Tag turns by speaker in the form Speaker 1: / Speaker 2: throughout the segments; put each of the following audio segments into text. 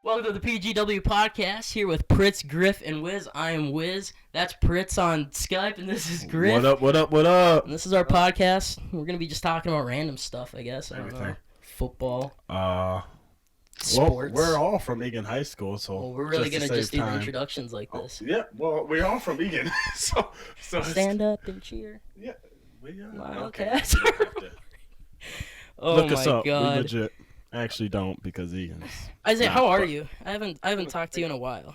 Speaker 1: Welcome to the PGW podcast. Here with Pritz, Griff, and Wiz. I am Wiz. That's Pritz on Skype, and this is Griff.
Speaker 2: What up? What up? What up?
Speaker 1: And this is our podcast. We're gonna be just talking about random stuff, I guess. I don't
Speaker 2: Everything.
Speaker 1: know. Football.
Speaker 2: Well,
Speaker 1: Sports.
Speaker 2: we're all from Egan High School, so
Speaker 1: Well, we're really
Speaker 2: just to
Speaker 1: gonna just do
Speaker 2: save
Speaker 1: the
Speaker 2: time.
Speaker 1: introductions like this.
Speaker 2: Yeah, well, we're all from Egan, so
Speaker 1: Stand up and cheer.
Speaker 2: Yeah,
Speaker 1: Wow,
Speaker 2: okay.
Speaker 1: okay. Oh
Speaker 2: Look
Speaker 1: my
Speaker 2: us up. We
Speaker 1: god.
Speaker 2: legit actually don't because Egan's.
Speaker 1: Isaiah,
Speaker 2: Nah,
Speaker 1: how are
Speaker 2: but-
Speaker 1: you? I haven't talked to you in a while.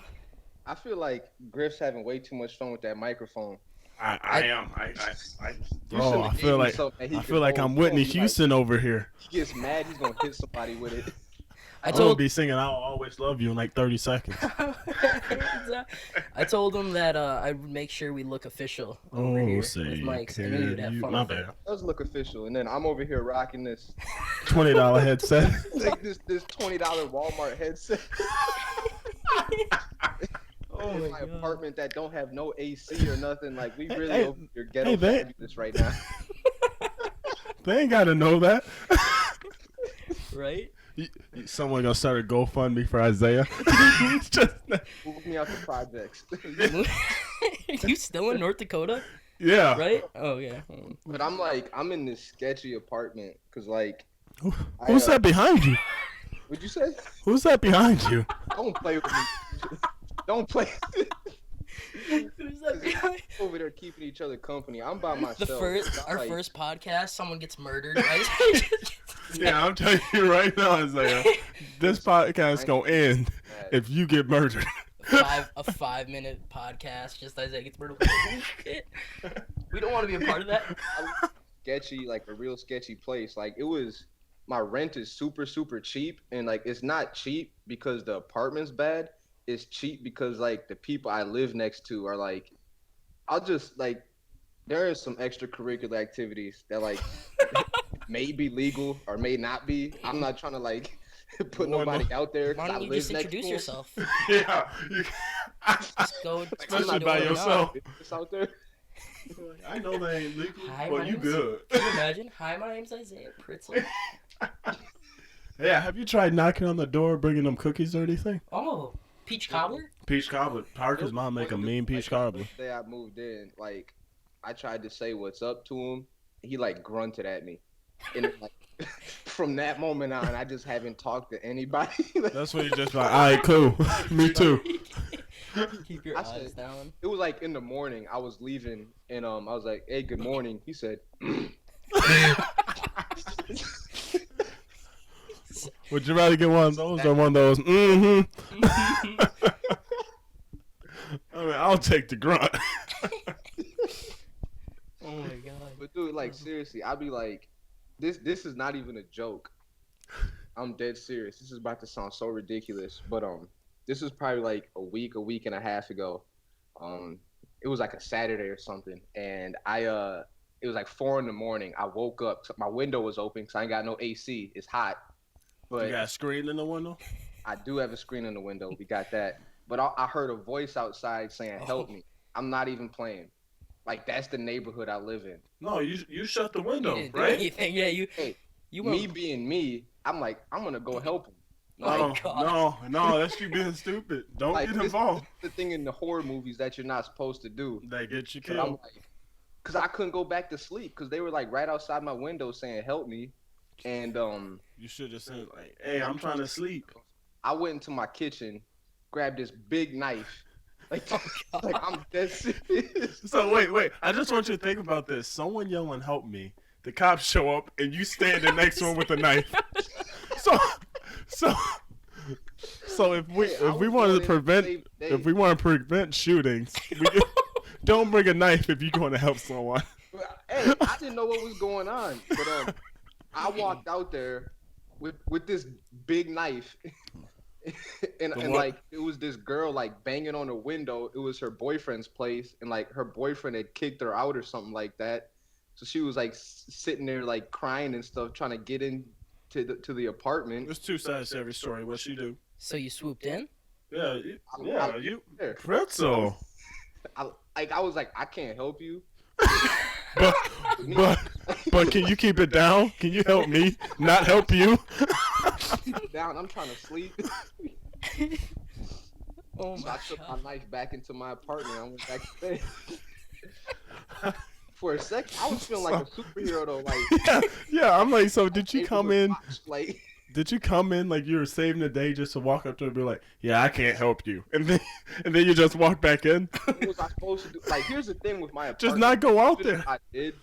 Speaker 3: I feel like Griff's having way too much fun with that microphone.
Speaker 2: I am.
Speaker 3: You
Speaker 2: Oh,
Speaker 3: should've
Speaker 2: I
Speaker 3: gave
Speaker 2: feel
Speaker 3: me
Speaker 2: like
Speaker 3: something that he
Speaker 2: I
Speaker 3: could
Speaker 2: feel like
Speaker 3: hold.
Speaker 2: I'm Whitney
Speaker 3: He gonna be
Speaker 2: Houston over here.
Speaker 3: He gets mad, he's gonna hit somebody with it.
Speaker 1: I
Speaker 2: I'm gonna
Speaker 1: told
Speaker 2: be singing "I'll Always Love You" in like 30 seconds.
Speaker 1: I told him that I would make sure we look official over here with
Speaker 2: say
Speaker 1: mics. I knew you'd have fun
Speaker 2: my
Speaker 1: with it.
Speaker 2: bad.
Speaker 3: Does look official, and then I'm over here rocking this
Speaker 2: $20 headset.
Speaker 3: like this $20 Walmart headset.
Speaker 1: Oh
Speaker 3: in
Speaker 1: my
Speaker 3: my
Speaker 1: God.
Speaker 3: apartment that don't have no AC or nothing. Like we really
Speaker 2: hey,
Speaker 3: over here ghetto
Speaker 2: hey, they-
Speaker 3: fabulous right now.
Speaker 2: They ain't gotta know that.
Speaker 1: Right?
Speaker 2: Someone gonna start a GoFundMe for Isaiah. Just,
Speaker 3: Move me out the projects.
Speaker 1: You still in North Dakota,
Speaker 2: yeah.
Speaker 1: right? Oh yeah.
Speaker 3: But I'm in this sketchy apartment because
Speaker 2: Who's that behind you?
Speaker 3: What'd you say?
Speaker 2: Who's that behind you?
Speaker 3: Don't play with me. Don't play.
Speaker 1: Who's that behind?
Speaker 3: Over there keeping each other company. I'm by myself.
Speaker 1: Our
Speaker 3: Like,
Speaker 1: first podcast, someone gets murdered. Right?
Speaker 2: Yeah, I'm telling you right now, Isaiah. This podcast gonna end if you get murdered.
Speaker 1: a 5-minute podcast, just Isaiah gets murdered. We don't want to be a part of that.
Speaker 3: sketchy, like a real sketchy place. Like my rent is super, super cheap, and like it's not cheap because the apartment's bad. It's cheap because like the people I live next to are like, there is some extracurricular activities that like may be legal or may not be. I'm not trying to like put nobody out there. 'Cause
Speaker 1: Why
Speaker 3: I
Speaker 1: don't you
Speaker 3: live
Speaker 1: just
Speaker 3: next
Speaker 1: introduce
Speaker 3: to 'em.
Speaker 1: yourself?
Speaker 2: Yeah.
Speaker 1: Just go,
Speaker 2: Especially
Speaker 1: go
Speaker 2: by
Speaker 1: to the
Speaker 2: yourself.
Speaker 3: It's out there.
Speaker 2: I know they ain't legal,
Speaker 1: Hi,
Speaker 2: but
Speaker 1: my
Speaker 2: you
Speaker 1: name's-
Speaker 2: good.
Speaker 1: Can you imagine? Hi, my name's Isaiah Pritzl.
Speaker 2: Yeah, have you tried knocking on the door, bringing them cookies or anything?
Speaker 1: Oh, peach cobbler?
Speaker 2: Peach cobbler. Parker's mom make a mean peach cobbler.
Speaker 3: The day I moved in, like I tried to say what's up to him. He like grunted at me, and like from that moment on, I just haven't talked to anybody.
Speaker 2: That's when you just like, all right, cool. Me too.
Speaker 1: Keep your
Speaker 3: I
Speaker 1: eyes
Speaker 3: said-
Speaker 1: down.
Speaker 3: It was like in the morning. I was leaving, and I was like, "Hey, good morning." He said,
Speaker 2: Would you rather get one of those or one of those? Mm-hmm. I mean, I'll take the grunt.
Speaker 1: Oh my god.
Speaker 3: "But dude, like seriously, I'd be like, this is not even a joke. I'm dead serious. This is about to sound so ridiculous, but this was probably like a week and a half ago. It was like a Saturday or something, and it was like 4 a.m. I woke up. My window was open because I ain't got no AC. It's hot, but
Speaker 2: You got a screen in the window?
Speaker 3: I do have a screen in the window. We got that. But I heard a voice outside saying, "Help me." I'm not even playing. Like, that's the neighborhood I live in.
Speaker 2: No, you shut the
Speaker 1: You
Speaker 2: window,
Speaker 1: didn't do
Speaker 2: right?
Speaker 1: anything. Yeah,
Speaker 3: Hey,
Speaker 1: you
Speaker 3: Me
Speaker 1: went.
Speaker 3: being me, I'm like, I'm going to go help him.
Speaker 1: Oh my God.
Speaker 2: No, that's you being stupid. Don't
Speaker 3: Like,
Speaker 2: get
Speaker 3: this
Speaker 2: involved.
Speaker 3: is the thing in the horror movies that you're not supposed to do.
Speaker 2: They get you
Speaker 3: But I'm
Speaker 2: killed.
Speaker 3: like, because I couldn't go back to sleep because they were like right outside my window saying, "Help me." And
Speaker 2: You should have said like, "Hey, I'm trying to sleep."
Speaker 3: I went into my kitchen, grabbed this big knife. Like, like I'm dead serious.
Speaker 2: So wait. I just want you to think about this. Someone yelling, "Help me!" The cops show up, and you standing next to him with a knife. So if we want to prevent shootings, don't bring a knife if you're going to help someone.
Speaker 3: Hey, I didn't know what was going on, but I walked out there with this big knife, and like it was this girl like banging on the window. It was her boyfriend's place, and like her boyfriend had kicked her out or something like that. So she was like sitting there like crying and stuff, trying to get in to the apartment.
Speaker 2: There's two sides to every story. What she do?
Speaker 1: So you swooped in?
Speaker 2: Yeah,
Speaker 3: I'm
Speaker 2: you
Speaker 3: there.
Speaker 2: Pritzel.
Speaker 3: I was like, I can't help you.
Speaker 2: But can you keep it down? Can you help me not help you?
Speaker 3: Keep it down. I'm trying to sleep.
Speaker 1: Oh
Speaker 3: So
Speaker 1: my
Speaker 3: I took my
Speaker 1: god.
Speaker 3: knife back into my apartment. I went back to bed. For a second, I was feeling like a superhero though. Like,
Speaker 2: yeah. I'm like, so did you come
Speaker 3: neighborhood
Speaker 2: in?
Speaker 3: watch, like,
Speaker 2: Did you come in like you were saving the day just to walk up to her and be like, yeah, I can't help you, and then you just walk back in?
Speaker 3: what was I supposed to do? Like, here's the thing with my
Speaker 2: Just
Speaker 3: apartment.
Speaker 2: not go out
Speaker 3: Even if
Speaker 2: there.
Speaker 3: I did,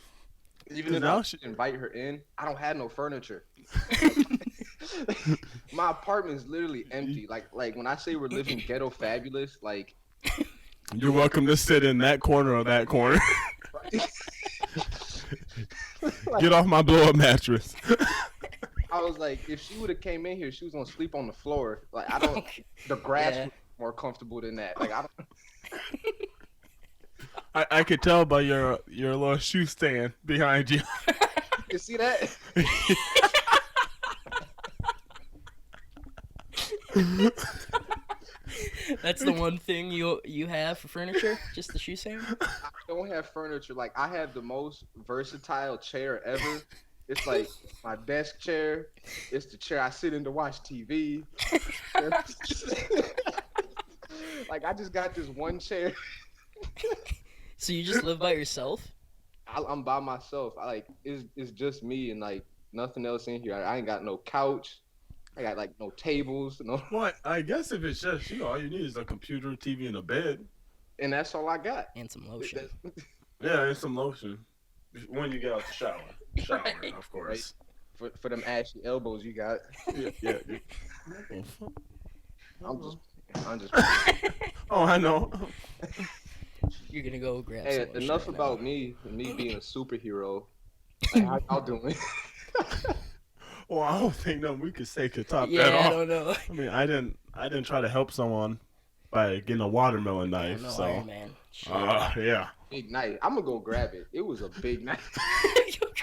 Speaker 3: even
Speaker 2: 'Cause
Speaker 3: if
Speaker 2: now
Speaker 3: I
Speaker 2: she-
Speaker 3: invite her in, I don't have no furniture. My apartment's literally empty. Like when I say we're living ghetto fabulous, like
Speaker 2: You're welcome to sit in that corner or that corner. Get off my blow up mattress.
Speaker 3: I was like, if she would have came in here, she was gonna sleep on the floor. Like I don't, the grass
Speaker 1: Yeah.
Speaker 3: was more comfortable than that. Like I don't.
Speaker 2: I could tell by your little shoe stand behind you.
Speaker 3: You see that?
Speaker 1: That's the one thing you have for furniture? Just the shoe stand?
Speaker 3: I don't have furniture. Like I have the most versatile chair ever. It's like my desk chair. It's the chair I sit in to watch TV. Like I just got this one chair.
Speaker 1: So you just live by yourself?
Speaker 3: I'm by myself. I like it's just me and like nothing else in here. I ain't got no couch. I got like no tables, no,
Speaker 2: What? I guess if it's just you, all you need is a computer, TV, and a bed.
Speaker 3: and that's all I got.
Speaker 1: And some lotion.
Speaker 2: Yeah, and some lotion. When you get out the shower. Shower,
Speaker 1: Right.
Speaker 2: of course.
Speaker 3: For them ashy elbows you got.
Speaker 2: Yeah.
Speaker 3: I'm just.
Speaker 2: Oh, I know.
Speaker 1: You're gonna go grab
Speaker 3: Hey,
Speaker 1: some lotion
Speaker 3: enough
Speaker 1: right
Speaker 3: about
Speaker 1: now.
Speaker 3: me and me being a superhero. Like, how y'all doing?
Speaker 2: Well, I don't think nothing we could say could top
Speaker 1: Yeah,
Speaker 2: that
Speaker 1: I
Speaker 2: off.
Speaker 1: don't know.
Speaker 2: I mean, I didn't try to help someone by getting a watermelon
Speaker 1: Yeah,
Speaker 2: knife.
Speaker 1: no
Speaker 2: so,
Speaker 1: Iron Man. Shit.
Speaker 2: yeah.
Speaker 3: Big knife. I'm gonna go grab it. It was a big knife.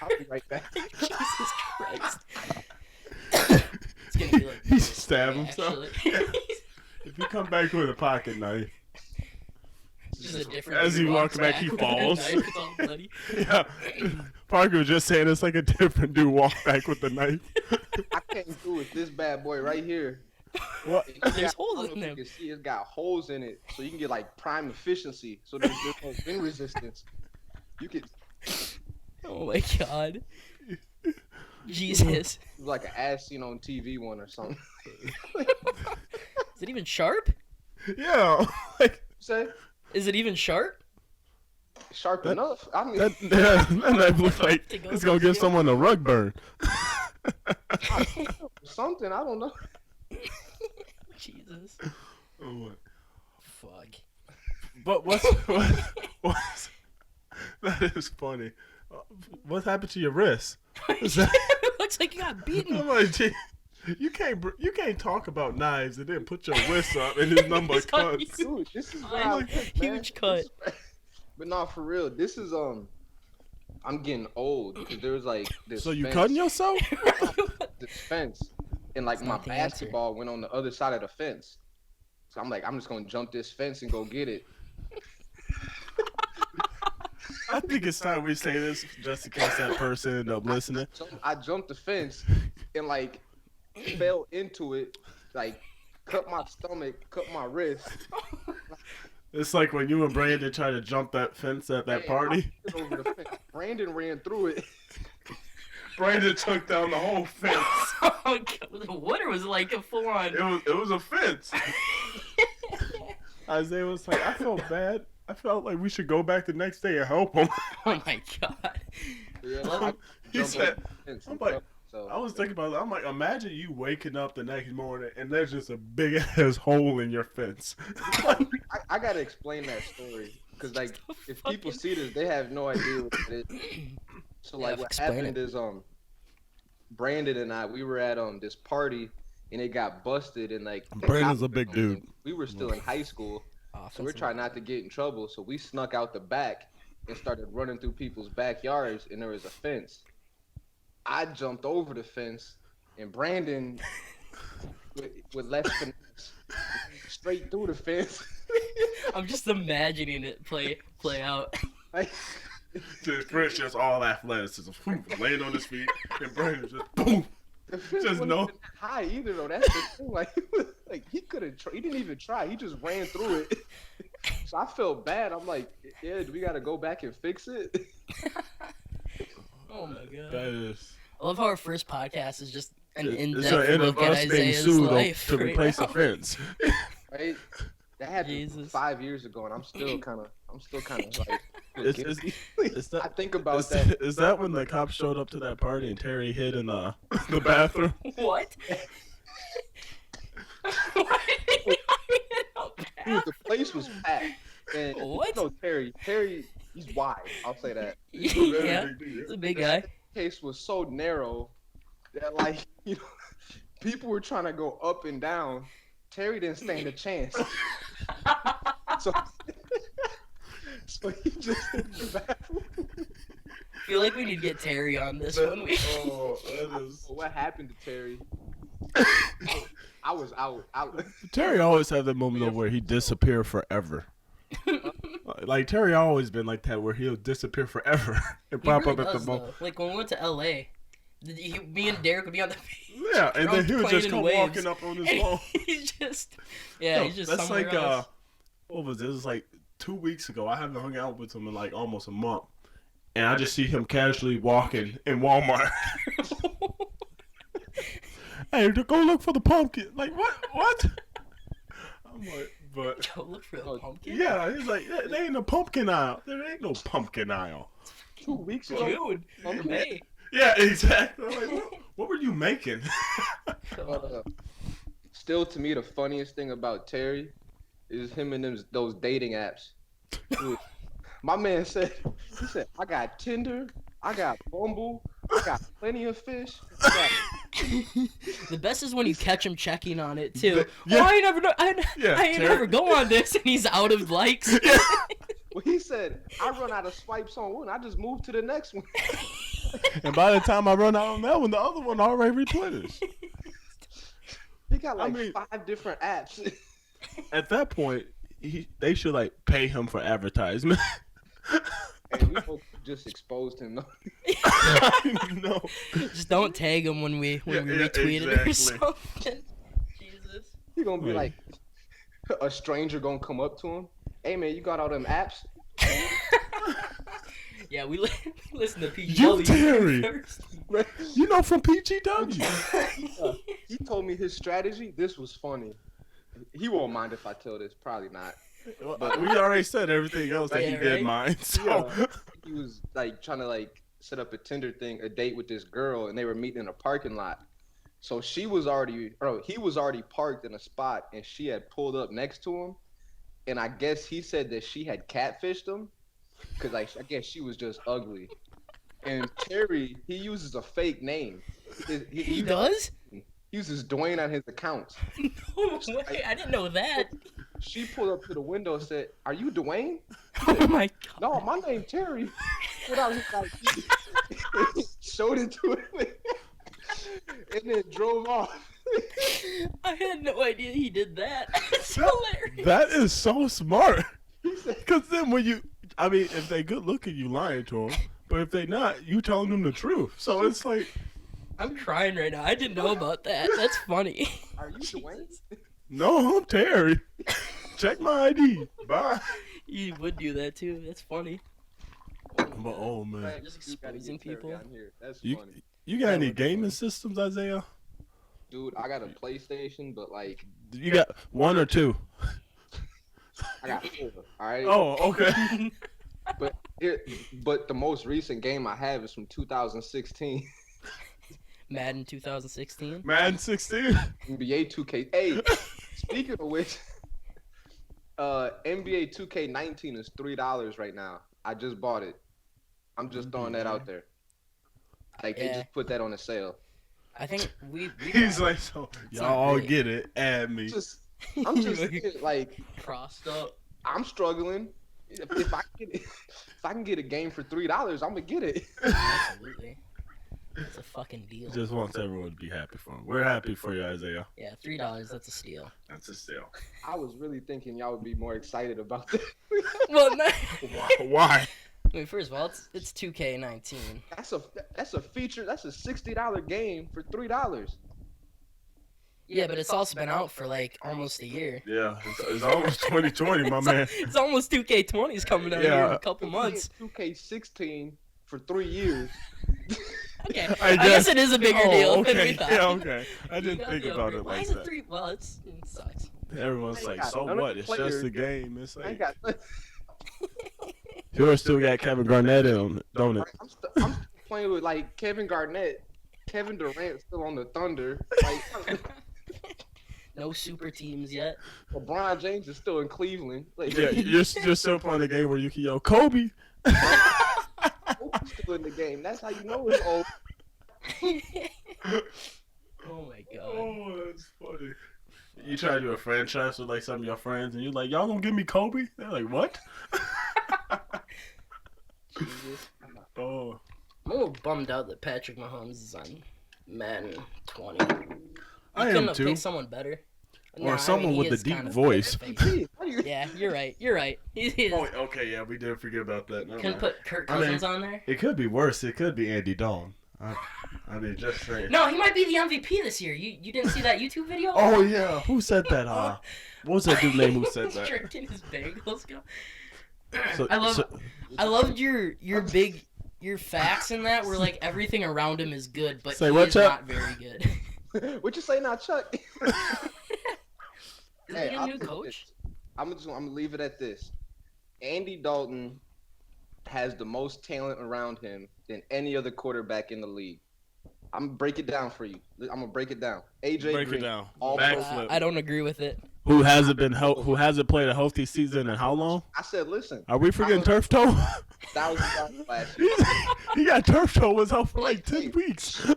Speaker 3: I'll be right back.
Speaker 1: Jesus Christ. It's gonna be like
Speaker 2: He
Speaker 1: this,
Speaker 2: stabbed himself.
Speaker 1: actually.
Speaker 2: If you come back with a pocket knife,
Speaker 1: Just a different
Speaker 2: As
Speaker 1: dude
Speaker 2: he
Speaker 1: walks
Speaker 2: walks back, he
Speaker 1: with a
Speaker 2: falls.
Speaker 1: knife, it's all bloody.
Speaker 2: yeah. Parker was just saying it's like a different dude walk back with the knife.
Speaker 3: I came through with this bad boy right here.
Speaker 2: What?
Speaker 1: There's
Speaker 3: I
Speaker 1: holes
Speaker 3: don't know
Speaker 1: in
Speaker 3: if
Speaker 1: them.
Speaker 3: You can see it's got holes in it, so you can get like prime efficiency. So there's no wind resistance. You could
Speaker 1: Oh my god. Jesus.
Speaker 3: it's like an ass seen on TV one or something.
Speaker 1: Is it even sharp?
Speaker 2: Yeah. Like
Speaker 3: Say
Speaker 1: Is it even sharp?
Speaker 3: sharp
Speaker 2: That-
Speaker 3: enough. I mean,
Speaker 2: that knife looks like it's gonna give someone a rug burn.
Speaker 3: something. I don't know.
Speaker 1: Jesus.
Speaker 2: Oh,
Speaker 1: Fuck.
Speaker 2: But what's that is funny. What happened to your wrist? Is that-
Speaker 1: Looks like you got beaten.
Speaker 2: I'm like, gee, you can't talk about knives and then put your wrist up and his number
Speaker 1: It's on
Speaker 2: cuts.
Speaker 1: you.
Speaker 3: Dude, this is
Speaker 1: I
Speaker 3: what I
Speaker 1: know.
Speaker 3: live, man.
Speaker 1: Huge cut.
Speaker 3: But not for real. This is I'm getting old because there's like this.
Speaker 2: So you
Speaker 3: fence,
Speaker 2: cutting yourself?
Speaker 3: this fence, and like
Speaker 1: It's
Speaker 3: my
Speaker 1: not the answer.
Speaker 3: basketball went on the other side of the fence. So I'm like, I'm just gonna jump this fence and go get it.
Speaker 2: I think it's time we say this just in case that person ended up listening.
Speaker 3: I jumped the fence and like fell into it, like cut my stomach, cut my wrist.
Speaker 2: It's like when you and Brandon tried to jump that fence at that
Speaker 3: Man,
Speaker 2: party.
Speaker 3: I slid over the fence. Brandon ran through it.
Speaker 2: Brandon took down the whole fence.
Speaker 1: Oh god. Was it wood or was it like a full on?
Speaker 2: It was a fence. Isaiah was like, I felt bad. I felt like we should go back the next day and help him.
Speaker 1: Oh my god.
Speaker 3: Yeah,
Speaker 1: Well,
Speaker 2: He
Speaker 3: jumped
Speaker 2: said,
Speaker 3: over the fence
Speaker 2: I'm
Speaker 3: and
Speaker 2: like-
Speaker 3: jumped, so.
Speaker 2: I was thinking about it. I'm like, imagine you waking up the next morning and there's just a big ass hole in your fence.
Speaker 3: I gotta explain that story because like if people
Speaker 1: Fucking-
Speaker 3: see this, they have no idea what it is. So
Speaker 1: Yeah,
Speaker 3: like what
Speaker 1: explain
Speaker 3: happened is Brandon and we were at this party and it got busted and like the
Speaker 2: Brandon's
Speaker 3: cops
Speaker 2: a big
Speaker 3: were coming.
Speaker 2: dude.
Speaker 3: We were still in high school, so we're
Speaker 1: Offensive.
Speaker 3: trying not to get in trouble. So we snuck out the back and started running through people's backyards and there was a fence. I jumped over the fence and Brandon with less finesse straight through the fence.
Speaker 1: I'm just imagining it play out.
Speaker 3: Like,
Speaker 2: Just Chris just all athleticism, laying on his feet, and Brandon just boom.
Speaker 3: the fence
Speaker 2: Just
Speaker 3: wasn't
Speaker 2: no-
Speaker 3: even that high either though. That's the thing. Like Like he couldn't. He didn't even try. He just ran through it. So I felt bad. I'm like, yeah, do we got to go back and fix it?
Speaker 1: Oh my god.
Speaker 2: That is.
Speaker 1: I love how our first podcast is just an
Speaker 2: It's
Speaker 1: in-depth
Speaker 2: an end
Speaker 1: look
Speaker 2: of
Speaker 1: at
Speaker 2: us being
Speaker 1: Isaiah's
Speaker 2: sued
Speaker 1: life
Speaker 2: to
Speaker 1: right
Speaker 2: replace
Speaker 1: now.
Speaker 2: a fence.
Speaker 3: Right? That happened
Speaker 1: Jesus.
Speaker 3: 5 years ago, and I'm still kind of like.
Speaker 2: Is that,
Speaker 3: I think about
Speaker 2: is,
Speaker 3: that.
Speaker 2: is that when the cops showed up to that party and Terry hid in the bathroom?
Speaker 1: What?
Speaker 3: Dude, the place was packed. And
Speaker 1: What?
Speaker 3: You know, Terry, he's wide. I'll say that.
Speaker 1: Yeah, he's a big guy.
Speaker 3: The case was so narrow that, like, people were trying to go up and down. Terry didn't stand a chance. So he just hit the bathroom.
Speaker 1: I feel like we need to get Terry on this one.
Speaker 3: What happened to Terry? I was out.
Speaker 2: Terry always have that moment though where he disappear forever. Like Terry always been like that where he'll disappear forever and pop
Speaker 1: really
Speaker 2: up at the
Speaker 1: does,
Speaker 2: moment.
Speaker 1: though. Like when we went to LA, me and Derek would be on the beach.
Speaker 2: Yeah, and then he would just come
Speaker 1: waves.
Speaker 2: walking up on his phone.
Speaker 1: He's just, yeah, he's just
Speaker 2: that's
Speaker 1: somewhere
Speaker 2: like
Speaker 1: else.
Speaker 2: what was it? It was like 2 weeks ago. I haven't hung out with him in like almost a month, and I just see him casually walking in Walmart. Hey, go look for the pumpkin. Like what? I'm like, but
Speaker 1: Go look for the pumpkin.
Speaker 2: yeah, he's like, there ain't no pumpkin aisle. There ain't no pumpkin aisle.
Speaker 3: 2 weeks ago.
Speaker 1: Dude, hey.
Speaker 2: Yeah, exactly. I'm like, what were you making?
Speaker 3: Still, to me, the funniest thing about Terry is him and those dating apps. Dude, my man said, I got Tinder, I got Bumble, I got Plenty of Fish.
Speaker 1: The best is when you catch him checking on it too.
Speaker 2: Yeah.
Speaker 1: Oh, I never know. I
Speaker 2: Terry-
Speaker 1: never go on this, and he's out of likes.
Speaker 3: Well, he said, I run out of swipes on one, I just move to the next one.
Speaker 2: And by the time I run out on that one, the other one already replenished.
Speaker 3: He got like 5 different apps.
Speaker 2: At that point, they should like pay him for advertisement.
Speaker 3: And we both just exposed him.
Speaker 2: No.
Speaker 1: Just don't tag him when we retweet it or something. Jesus.
Speaker 3: He gonna be like, a stranger gonna come up to him. Hey man, you got all them apps?
Speaker 1: Yeah, we listen to PGW
Speaker 2: You, Terry.
Speaker 1: first.
Speaker 2: You know from PGW.
Speaker 3: He told me his strategy. This was funny. He won't mind if I tell this. Probably not.
Speaker 2: But we already said everything else that he
Speaker 1: Yeah,
Speaker 2: did
Speaker 1: right?
Speaker 2: mine. So
Speaker 3: He was like trying to like set up a Tinder thing, a date with this girl, and they were meeting in a parking lot. So he was already parked in a spot, and she had pulled up next to him. And I guess he said that she had catfished him, cause like I guess she was just ugly. And Terry, he uses a fake name.
Speaker 1: He does?
Speaker 3: He uses Dwayne on his accounts.
Speaker 1: No way, I didn't know that.
Speaker 3: She pulled up to the window and said, "Are you Dwayne?"
Speaker 1: Oh my god.
Speaker 3: No, my name's Terry. And I was like, showed it to him, and then drove off.
Speaker 1: I had no idea he did that. It's hilarious.
Speaker 2: that is so smart. Because then if they good looking, you lying to them. But if they not, you telling them the truth. So it's like,
Speaker 1: I'm crying right now. I didn't know about that. That's funny.
Speaker 3: Are you Dwayne?
Speaker 2: no, I'm Terry. Check my ID. Bye.
Speaker 1: You would do that too. That's funny.
Speaker 2: But oh man,
Speaker 1: Just
Speaker 3: You gotta
Speaker 1: exposing
Speaker 3: get Terry
Speaker 1: people.
Speaker 3: on here. That's
Speaker 2: you
Speaker 3: funny.
Speaker 2: you got any gaming systems, Isaiah?
Speaker 3: Dude, I got a PlayStation, but like
Speaker 2: You got 1 or 2?
Speaker 3: I got 4. All right.
Speaker 2: Oh, okay.
Speaker 3: But the most recent game I have is from 2016.
Speaker 1: Madden 2016.
Speaker 2: Madden 16.
Speaker 3: NBA 2K. Hey, speaking of which, NBA 2K19 is $3 right now. I just bought it. I'm just throwing that out there. Like they
Speaker 1: Yeah.
Speaker 3: just put that on a sale.
Speaker 1: I think we
Speaker 2: He's like, so
Speaker 1: It's
Speaker 2: y'all
Speaker 1: not
Speaker 2: all
Speaker 1: great.
Speaker 2: get it. Add me.
Speaker 3: I'm just like
Speaker 1: crossed up.
Speaker 3: I'm struggling. If I can get a game for $3, I'm gonna get it.
Speaker 1: Absolutely. It's a fucking deal.
Speaker 2: Just wants everyone to be happy for him. We're happy for you, Isaiah.
Speaker 1: Yeah, $3. That's a steal.
Speaker 2: That's a steal.
Speaker 3: I was really thinking y'all would be more excited about this.
Speaker 1: Well, no.
Speaker 2: Why?
Speaker 1: I mean, first of all, it's 2K19.
Speaker 3: That's a feature. That's a $60 game for $3.
Speaker 1: Yeah, but it's also been out for like almost a year.
Speaker 2: Yeah, it's almost 2020, my man.
Speaker 1: It's almost 2K20's coming out here in a couple months.
Speaker 3: 2K16 for 3 years.
Speaker 1: Okay, I guess it is a bigger deal than we thought.
Speaker 2: Yeah, okay. I didn't think about it
Speaker 1: Why
Speaker 2: like
Speaker 1: is it
Speaker 2: that.
Speaker 1: 3? Well, it sucks.
Speaker 2: Everyone's like, so what? It's just a game. It's
Speaker 3: I
Speaker 2: like
Speaker 3: got.
Speaker 2: yours still got Kevin Garnett in, don't it?
Speaker 3: I'm still playing with like Kevin Garnett, Kevin Durant still on the Thunder. Like,
Speaker 1: No super teams yet.
Speaker 3: LeBron James is still in Cleveland. Like,
Speaker 2: Yeah, you're still playing a game where you can yell Kobe.
Speaker 3: Kobe's still in the game. That's how you know it's old.
Speaker 1: Oh my god.
Speaker 2: Oh, that's funny. You try to do a franchise with like some of your friends, and you're like, "Y'all gonna give me Kobe?" They're like, "What?"
Speaker 1: Jesus.
Speaker 2: Oh,
Speaker 1: I'm a little bummed out that Patrick Mahomes is on Madden 20.
Speaker 2: I
Speaker 1: couldn't
Speaker 2: am
Speaker 1: have
Speaker 2: too.
Speaker 1: picked someone better.
Speaker 2: Or someone
Speaker 1: he
Speaker 2: with a
Speaker 1: is
Speaker 2: deep
Speaker 1: kind of
Speaker 2: voice.
Speaker 1: good. Yeah, you're right. You're right. He is.
Speaker 2: Oh, okay, yeah, we did forget about that. Never
Speaker 1: Couldn't
Speaker 2: mind.
Speaker 1: put Kirk Cousins on there.
Speaker 2: It could be worse. It could be Andy Dalton. I mean, just saying.
Speaker 1: No, he might be the MVP this year. You didn't see that YouTube video?
Speaker 2: Oh yeah, who said that? What was that dude name who said
Speaker 1: He's
Speaker 2: that?
Speaker 1: drinking his bagels. Go.
Speaker 2: So,
Speaker 1: I loved your facts in that where like everything around him is good, but
Speaker 2: Say
Speaker 1: he
Speaker 2: what,
Speaker 1: is
Speaker 2: Chuck?
Speaker 1: not very good.
Speaker 3: What you say now, Chuck?
Speaker 1: Is he a new coach?
Speaker 3: I'm gonna leave it at this. Andy Dalton has the most talent around him than any other quarterback in the league. I'm gonna break it down for you. I'm gonna break it down. AJ
Speaker 2: break
Speaker 3: Green,
Speaker 2: it down.
Speaker 3: all
Speaker 2: Backflip.
Speaker 1: I don't agree with it.
Speaker 2: Who hasn't played a healthy season in how long?
Speaker 3: I said, listen.
Speaker 2: Are we forgetting turf toe?
Speaker 3: $1,000 last year.
Speaker 2: He got turf toe was out for like 10 weeks.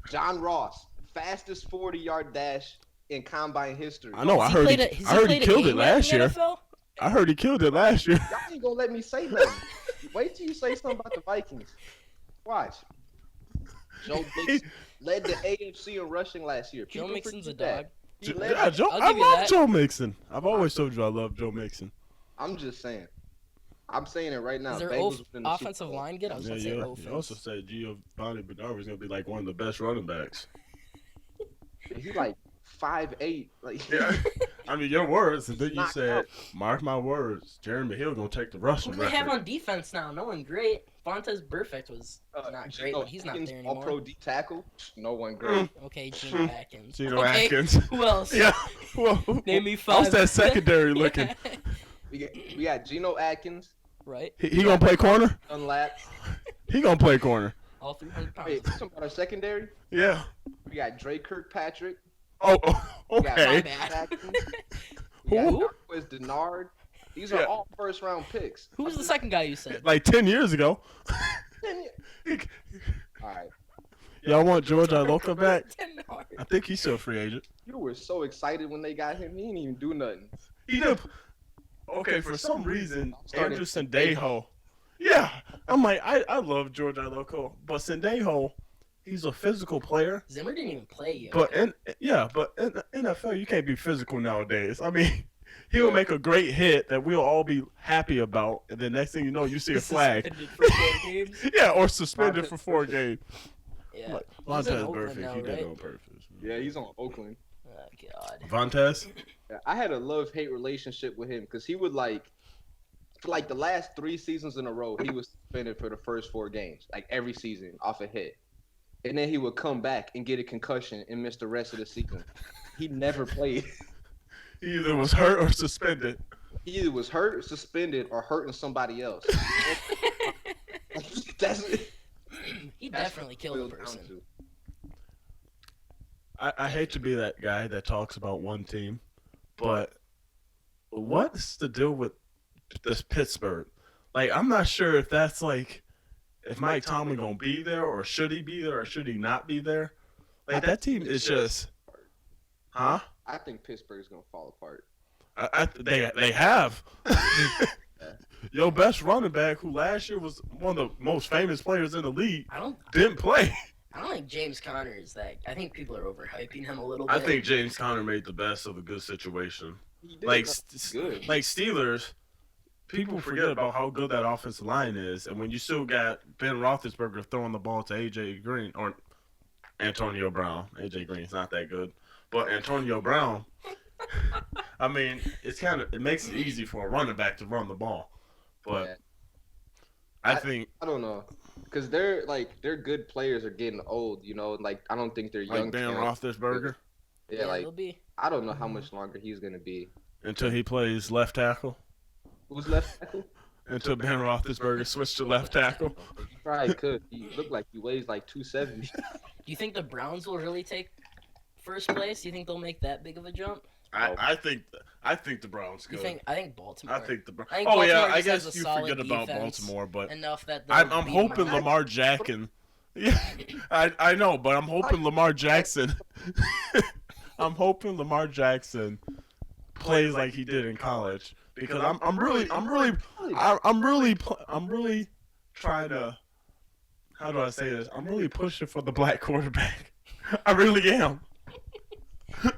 Speaker 3: John Ross, fastest 40-yard dash in combine history.
Speaker 2: I know. I heard he killed it last year. I heard he killed it last year.
Speaker 3: Y'all ain't gonna let me say nothing. Wait till you say something about the Vikings. Watch. Joe Mixon led the AFC in rushing last year.
Speaker 1: Joe
Speaker 3: People
Speaker 1: Mixon's a
Speaker 3: forget
Speaker 1: dog.
Speaker 3: that.
Speaker 2: Yeah, Joe,
Speaker 1: I'll
Speaker 2: I
Speaker 1: give you
Speaker 2: love
Speaker 1: that.
Speaker 2: Joe Mixon. I've always told you I love Joe Mixon.
Speaker 3: I'm just saying. I'm saying it right now.
Speaker 1: Is their
Speaker 3: Bengals win the
Speaker 1: offensive
Speaker 3: Super Bowl.
Speaker 1: line good? I was
Speaker 2: Yeah,
Speaker 1: gonna say
Speaker 2: yeah.
Speaker 1: offense.
Speaker 2: You also said Giovanni Bernard was gonna be like one of the best running backs.
Speaker 3: He's like 5'8". Like,
Speaker 2: Yeah. I mean, your words, and then you
Speaker 3: Knocked
Speaker 2: said,
Speaker 3: out.
Speaker 2: "Mark my words, Jeremy Hill gonna take the rushing
Speaker 1: Who do they have
Speaker 2: record."
Speaker 1: on defense now? No one great. Vontez Perfect was not great, but he's not there anymore.
Speaker 3: All-pro D tackle. No one great.
Speaker 1: Okay, Geno Atkins.
Speaker 2: Geno
Speaker 1: Okay,
Speaker 2: Atkins.
Speaker 1: Who else?
Speaker 2: Yeah. Well,
Speaker 1: Name me
Speaker 2: how's
Speaker 1: 5.
Speaker 2: that secondary looking?
Speaker 3: We got Geno Atkins,
Speaker 1: Right?
Speaker 2: He gonna play corner?
Speaker 3: Dunlap.
Speaker 2: He gonna play corner.
Speaker 1: All 300 pounds.
Speaker 3: Wait, you talking about our secondary?
Speaker 2: Yeah.
Speaker 3: We got Dre Kirkpatrick.
Speaker 2: Oh,
Speaker 3: We got
Speaker 2: okay.
Speaker 1: My bad.
Speaker 3: Atkins. We got
Speaker 1: Who?
Speaker 3: Marquez Denard. These are
Speaker 2: Yeah.
Speaker 3: all first-round picks.
Speaker 1: Who was the second guy you said?
Speaker 2: Like 10 years ago.
Speaker 3: All right.
Speaker 2: Y'all want George Iloka back?
Speaker 1: Denard.
Speaker 2: I think he's still a free agent.
Speaker 3: You were so excited when they got him. He didn't even do nothing.
Speaker 2: He did. Okay, for some reason,
Speaker 3: Started-
Speaker 2: Andrew Sendejo. Yeah, I'm like, I love George Iloka, but Sendejo, he's a physical player.
Speaker 1: Zimmer didn't even play yet.
Speaker 2: But in NFL, you can't be physical nowadays. I mean, he'll make a great hit that we'll all be happy about, and then next thing you know, you see a flag.
Speaker 1: Suspended for 4 games.
Speaker 2: Yeah, or suspended for 4 games.
Speaker 1: Yeah.
Speaker 2: Like,
Speaker 1: He's in
Speaker 2: Vontez
Speaker 1: Oakland
Speaker 2: perfect.
Speaker 1: now,
Speaker 2: He did
Speaker 1: right?
Speaker 2: it on purpose.
Speaker 3: Yeah, he's on Oakland.
Speaker 1: Oh God.
Speaker 2: Vontez?
Speaker 3: Yeah, I had a love-hate relationship with him because he would for like the last 3 seasons in a row, he was suspended for the first 4 games, like every season off a hit. And then he would come back and get a concussion and miss the rest of the season. He never played.
Speaker 2: He either was hurt or suspended.
Speaker 3: He either was hurt, suspended, or hurting somebody else. That's it.
Speaker 1: He
Speaker 3: That's
Speaker 1: definitely
Speaker 3: what it
Speaker 1: killed a
Speaker 3: boils down
Speaker 1: person.
Speaker 3: to.
Speaker 2: I hate to be that guy that talks about one team, but what's the deal with this Pittsburgh? Like, I'm not sure if that's like, if Mike Tomlin gonna be there, or should he be there, or should he not be there? Like, that team is just, huh?
Speaker 3: I think Pittsburgh's gonna fall apart.
Speaker 2: They have. Your best running back, who last year was one of the most famous players in the league, didn't play.
Speaker 1: I don't think James Conner is that. I think people are overhyping him a little bit.
Speaker 2: I think James Conner made the best of a good situation.
Speaker 3: He did
Speaker 2: Like
Speaker 3: good.
Speaker 2: like Steelers, people forget about how good that offensive line is, and when you still got Ben Roethlisberger throwing the ball to AJ Green or Antonio Brown, AJ Green's not that good, But Antonio Brown, I mean, it makes it easy for a running back to run the ball. But
Speaker 3: Yeah.
Speaker 2: I think
Speaker 3: I don't know, because their good players are getting old. You know, like I don't think they're
Speaker 2: like
Speaker 3: young.
Speaker 2: Ben
Speaker 3: talent.
Speaker 2: Roethlisberger
Speaker 3: Yeah, like
Speaker 1: it'll be.
Speaker 3: I don't know how much longer he's gonna be.
Speaker 2: until he plays left tackle,
Speaker 3: Who's left tackle?
Speaker 2: until Ben Roethlisberger switched to left tackle.
Speaker 3: He probably could. He looked like he weighs like 270.
Speaker 1: Do you think the Browns will really take first place? Do you think they'll make that big of a jump?
Speaker 2: I think the Browns
Speaker 1: You
Speaker 2: could.
Speaker 1: think? I think Baltimore.
Speaker 2: I think the Browns.
Speaker 1: I think
Speaker 2: Oh yeah,
Speaker 1: Baltimore
Speaker 2: I
Speaker 1: just has
Speaker 2: guess
Speaker 1: a
Speaker 2: you
Speaker 1: solid
Speaker 2: forget about
Speaker 1: defense
Speaker 2: Baltimore, but
Speaker 1: enough that
Speaker 2: I'm
Speaker 1: they'll beat 'em
Speaker 2: hoping
Speaker 1: out.
Speaker 2: Lamar Jackson. Yeah, I know, but I'm hoping Lamar Jackson. I'm hoping Lamar Jackson plays like he did in college because I'm really trying to. How do I say this? I'm really pushing for the black quarterback. I really am.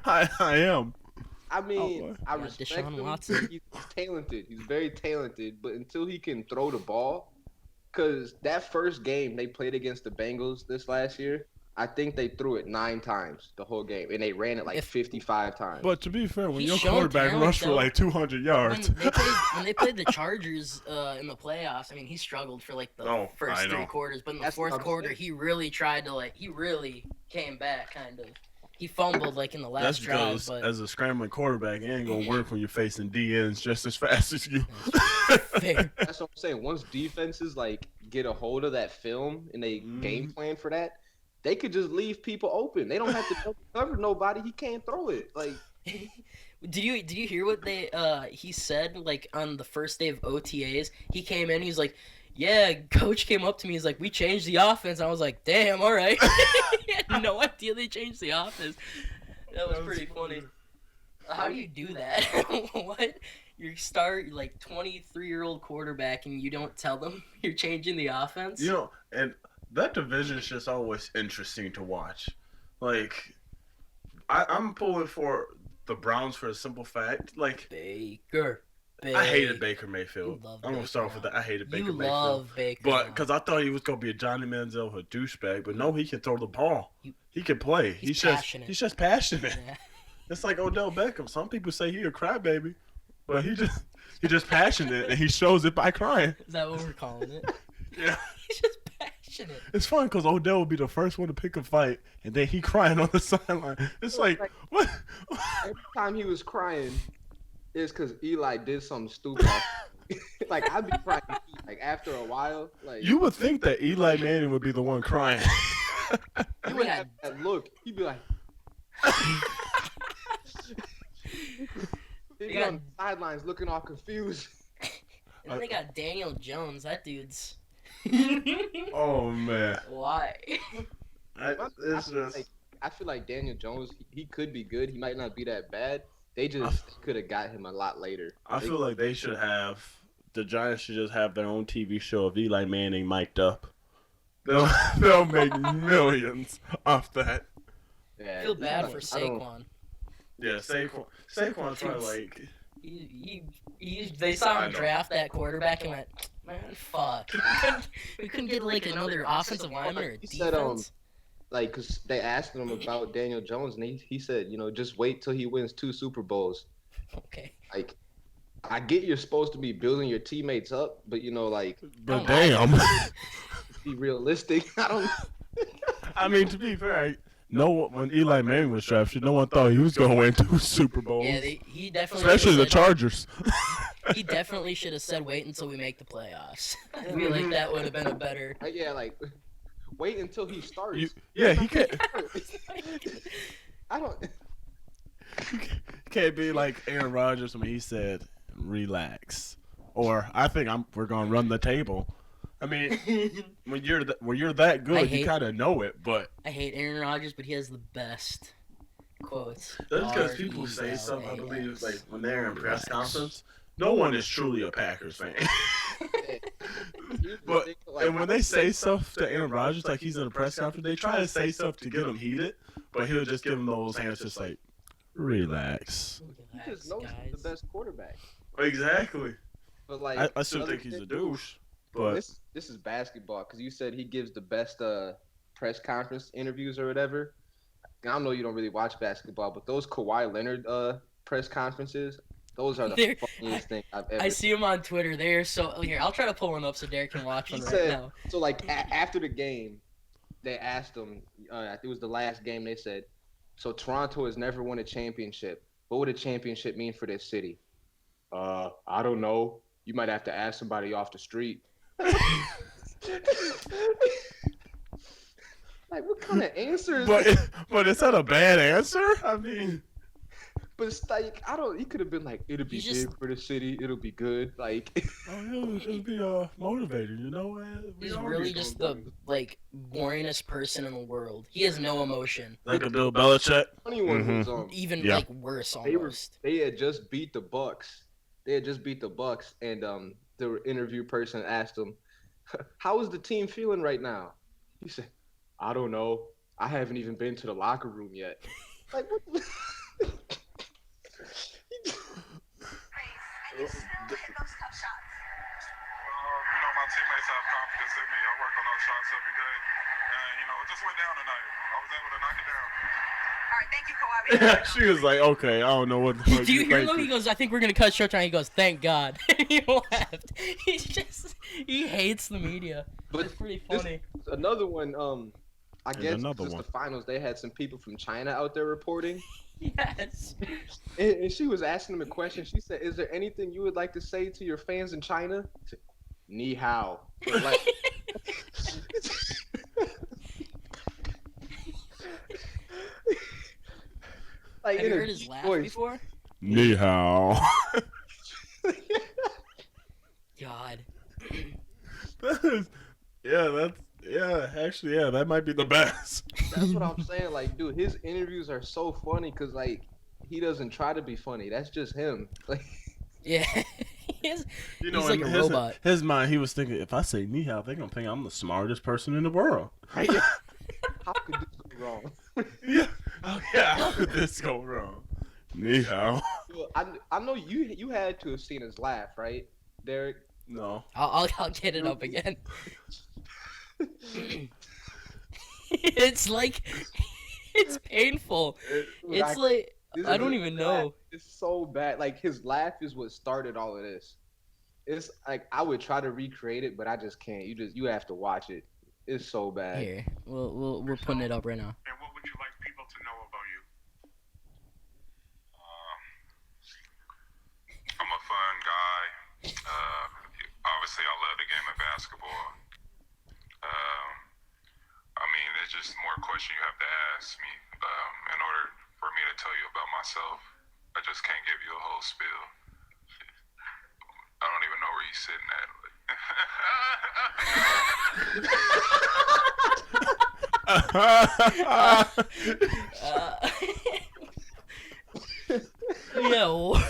Speaker 2: I am.
Speaker 3: I mean,
Speaker 2: boy.
Speaker 3: I
Speaker 1: Yeah,
Speaker 3: respect
Speaker 1: Deshaun
Speaker 3: him.
Speaker 1: Watson.
Speaker 3: He's talented. He's very talented. But until he can throw the ball, because that first game they played against the Bengals this last year, I think they threw it 9 times the whole game, and they ran it like
Speaker 1: If-
Speaker 3: 55 times.
Speaker 2: But to be fair, when
Speaker 1: He's
Speaker 2: your
Speaker 1: shown
Speaker 2: quarterback
Speaker 1: talent,
Speaker 2: rushed for
Speaker 1: though.
Speaker 2: like 200 yards,
Speaker 1: When they played the Chargers in the playoffs, I mean, he struggled for like the
Speaker 2: Oh,
Speaker 1: first
Speaker 2: I
Speaker 1: 3
Speaker 2: know.
Speaker 1: quarters, but in the
Speaker 3: That's what
Speaker 1: fourth
Speaker 3: I'm
Speaker 1: quarter,
Speaker 3: saying.
Speaker 1: he really tried to he really came back, kind of. He fumbled like in the last
Speaker 2: that's
Speaker 1: drive,
Speaker 2: because
Speaker 1: but
Speaker 2: as a scrambling quarterback, it ain't gonna work when you're facing DNs just as fast as you.
Speaker 1: fair.
Speaker 3: That's what I'm saying. Once defenses like get a hold of that film and they game plan for that, they could just leave people open. They don't have to cover nobody. He can't throw it. Like
Speaker 1: Did you hear what he said like on the first day of OTAs? He came in, he's like, "Yeah, coach came up to me, he's like, we changed the offense." I was like, "Damn, all right." I had no idea they changed the offense. That was pretty funny. How do you do that? What? You start like 23-year-old quarterback and you don't tell them you're changing the offense?
Speaker 2: You know, and that division is just always interesting to watch. Like, I'm pulling for the Browns for a simple fact. Like,
Speaker 1: Baker.
Speaker 2: I hated Baker Mayfield.
Speaker 1: You love
Speaker 2: I'm gonna
Speaker 1: Baker
Speaker 2: start off with that. I hated Baker
Speaker 1: You
Speaker 2: Mayfield.
Speaker 1: love Baker.
Speaker 2: But
Speaker 1: now.
Speaker 2: because I thought he was gonna be a Johnny Manziel, a douchebag, but no, he can throw the ball. He can play.
Speaker 1: He's
Speaker 2: just
Speaker 1: passionate.
Speaker 2: he's just passionate.
Speaker 1: Yeah.
Speaker 2: It's like Odell Beckham. Some people say he a crybaby, but he just passionate and he shows it by crying.
Speaker 1: Is that what we're calling it?
Speaker 2: Yeah,
Speaker 1: He's just passionate.
Speaker 2: it's fun because Odell would be the first one to pick a fight, and then he crying on the sideline. It's like what?
Speaker 3: every time he was crying, it's because Eli did something stupid. Like I'd be crying like after a while. Like
Speaker 2: You would think that Eli Manning would be the one crying.
Speaker 3: he would have that look. He'd be like, he'd be on the sidelines looking all confused.
Speaker 1: And then they got Daniel Jones. That dude's.
Speaker 2: Oh man,
Speaker 1: Why?
Speaker 3: I feel like Daniel Jones, he could be good. He might not be that bad. They just could have got him a lot later.
Speaker 2: I feel like they should have the Giants should just have their own TV show of Eli Manning mic'd up. They'll make millions off that.
Speaker 3: Yeah,
Speaker 1: I feel bad for
Speaker 3: I don't-
Speaker 1: Saquon.
Speaker 2: Yeah, Saquon's probably like.
Speaker 1: They saw
Speaker 2: I
Speaker 1: him
Speaker 2: know.
Speaker 1: draft that quarterback and went, man, fuck. We couldn't get like another offensive lineman or a
Speaker 3: He said,
Speaker 1: defense.
Speaker 3: like, because they asked him about Daniel Jones, and he said, just wait till he wins 2 Super Bowls.
Speaker 1: Okay.
Speaker 3: Like, I get you're supposed to be building your teammates up, but, like,
Speaker 2: But
Speaker 1: Don't
Speaker 2: damn.
Speaker 3: be realistic. I don't.
Speaker 2: I mean, to be fair, when Eli Manning was drafted, no one thought he was going to win 2 Super Bowls.
Speaker 1: Yeah, he definitely.
Speaker 2: Especially the
Speaker 1: said-
Speaker 2: Chargers.
Speaker 1: He definitely should have said, "Wait until we make the playoffs." I feel like that would have been a better.
Speaker 3: Yeah, like, wait until he starts.
Speaker 2: He can't.
Speaker 3: I don't.
Speaker 2: Can't be like Aaron Rodgers when he said, "Relax," or "I think we're gonna run the table." I mean, when you're that good, you kind of know it, but
Speaker 1: I hate Aaron Rodgers, but he has the best quotes.
Speaker 2: that's because people say something. I believe like when they're in press conference, no one is truly a Packers fan. But and when they say stuff to Aaron Rodgers, like he's in a press conference, they try to say stuff to get him heated, but he'll just give him those hands, just like, "Relax."
Speaker 3: he just knows he's the best quarterback.
Speaker 2: Exactly.
Speaker 3: But like,
Speaker 2: I still think he's a douche, but
Speaker 3: this is basketball because you said he gives the best press conference interviews or whatever. I know you don't really watch basketball, but those Kawhi Leonard press conferences, those are the
Speaker 1: They're-
Speaker 3: funniest thing I've
Speaker 1: I
Speaker 3: ever
Speaker 1: see him on Twitter. They're so here. I'll try to pull one up so Derek can watch
Speaker 3: He
Speaker 1: one right
Speaker 3: said
Speaker 1: now.
Speaker 3: so. Like after the game, they asked him. I think it was the last game. They said, "So Toronto has never won a championship. What would a championship mean for this city?" I don't know. You might have to ask somebody off the street. Like, what kind of answer is that?
Speaker 2: But is that a bad answer? I mean,
Speaker 3: But it's like, I don't. He could have been like, "It'll be
Speaker 1: He's just-
Speaker 3: big for the city. It'll be good." Like,
Speaker 2: it'll be motivated, you know.
Speaker 1: He's really just the boringest person in the world. He has no emotion.
Speaker 2: like a Bill Belichick.
Speaker 3: funny one was
Speaker 1: Even
Speaker 2: Yeah.
Speaker 1: worse
Speaker 3: they were
Speaker 1: almost.
Speaker 3: they had just beat the Bucks. And the interview person asked him, "How is the team feeling right now?" He said, "I don't know. I haven't even been to the locker room yet." Like, what? The...
Speaker 4: And you still hit those tough shots.
Speaker 5: My teammates have confidence in me. I work on those shots every day. And, it just went down tonight. I was able to knock it down.
Speaker 4: All right, thank you, Kawhi.
Speaker 2: She was like, okay, I don't know what the fuck
Speaker 1: Do you hear
Speaker 2: think.
Speaker 1: him? He goes, "I think we're gonna cut short time." He goes, "Thank God." He laughed. He hates the media.
Speaker 3: But
Speaker 1: It's pretty
Speaker 3: this-
Speaker 1: funny.
Speaker 3: Another one. I guess
Speaker 2: another
Speaker 3: just
Speaker 2: one.
Speaker 3: the finals. They had some people from China out there reporting,
Speaker 1: Yes.
Speaker 3: and she was asking them a question. She said, "Is there anything you would like to say to your fans in China?" He said, "Ni hao." Like, like
Speaker 1: Have
Speaker 3: in
Speaker 1: you
Speaker 3: a
Speaker 1: heard his
Speaker 3: deep
Speaker 1: laugh
Speaker 3: voice.
Speaker 1: before?
Speaker 2: Ni hao.
Speaker 1: God.
Speaker 2: Actually, that might be the best.
Speaker 3: That's what I'm saying. Like, dude, his interviews are so funny because like he doesn't try to be funny. That's just him. Like,
Speaker 1: Yeah. He's
Speaker 2: You know,
Speaker 1: like
Speaker 2: in
Speaker 1: a
Speaker 2: his,
Speaker 1: robot.
Speaker 2: his mind, he was thinking, if I say ni hao, they're gonna think I'm the smartest person in the world.
Speaker 3: how could this go wrong?
Speaker 2: Yeah. Oh yeah. How could this go wrong? Ni hao.
Speaker 3: Well, I know you had to have seen his laugh, right, Derek?
Speaker 2: No.
Speaker 1: I'll get it up again. It's like it's painful.
Speaker 3: Dude,
Speaker 1: It's like
Speaker 3: this
Speaker 1: I
Speaker 3: is
Speaker 1: don't
Speaker 3: a
Speaker 1: even
Speaker 3: laugh.
Speaker 1: know.
Speaker 3: It's so bad. Like his laugh is what started all of this. It's like I would try to recreate it, but I just can't. You have to watch it. It's so bad.
Speaker 1: Here, we're putting it up right now.
Speaker 5: And what would you like people to know about you? I'm a fun guy. Obviously, I love the game of basketball. There's just more questions you have to ask me in order for me to tell you about myself. I just can't give you a whole spiel. I don't even know where you're sitting at.
Speaker 1: Yeah. What?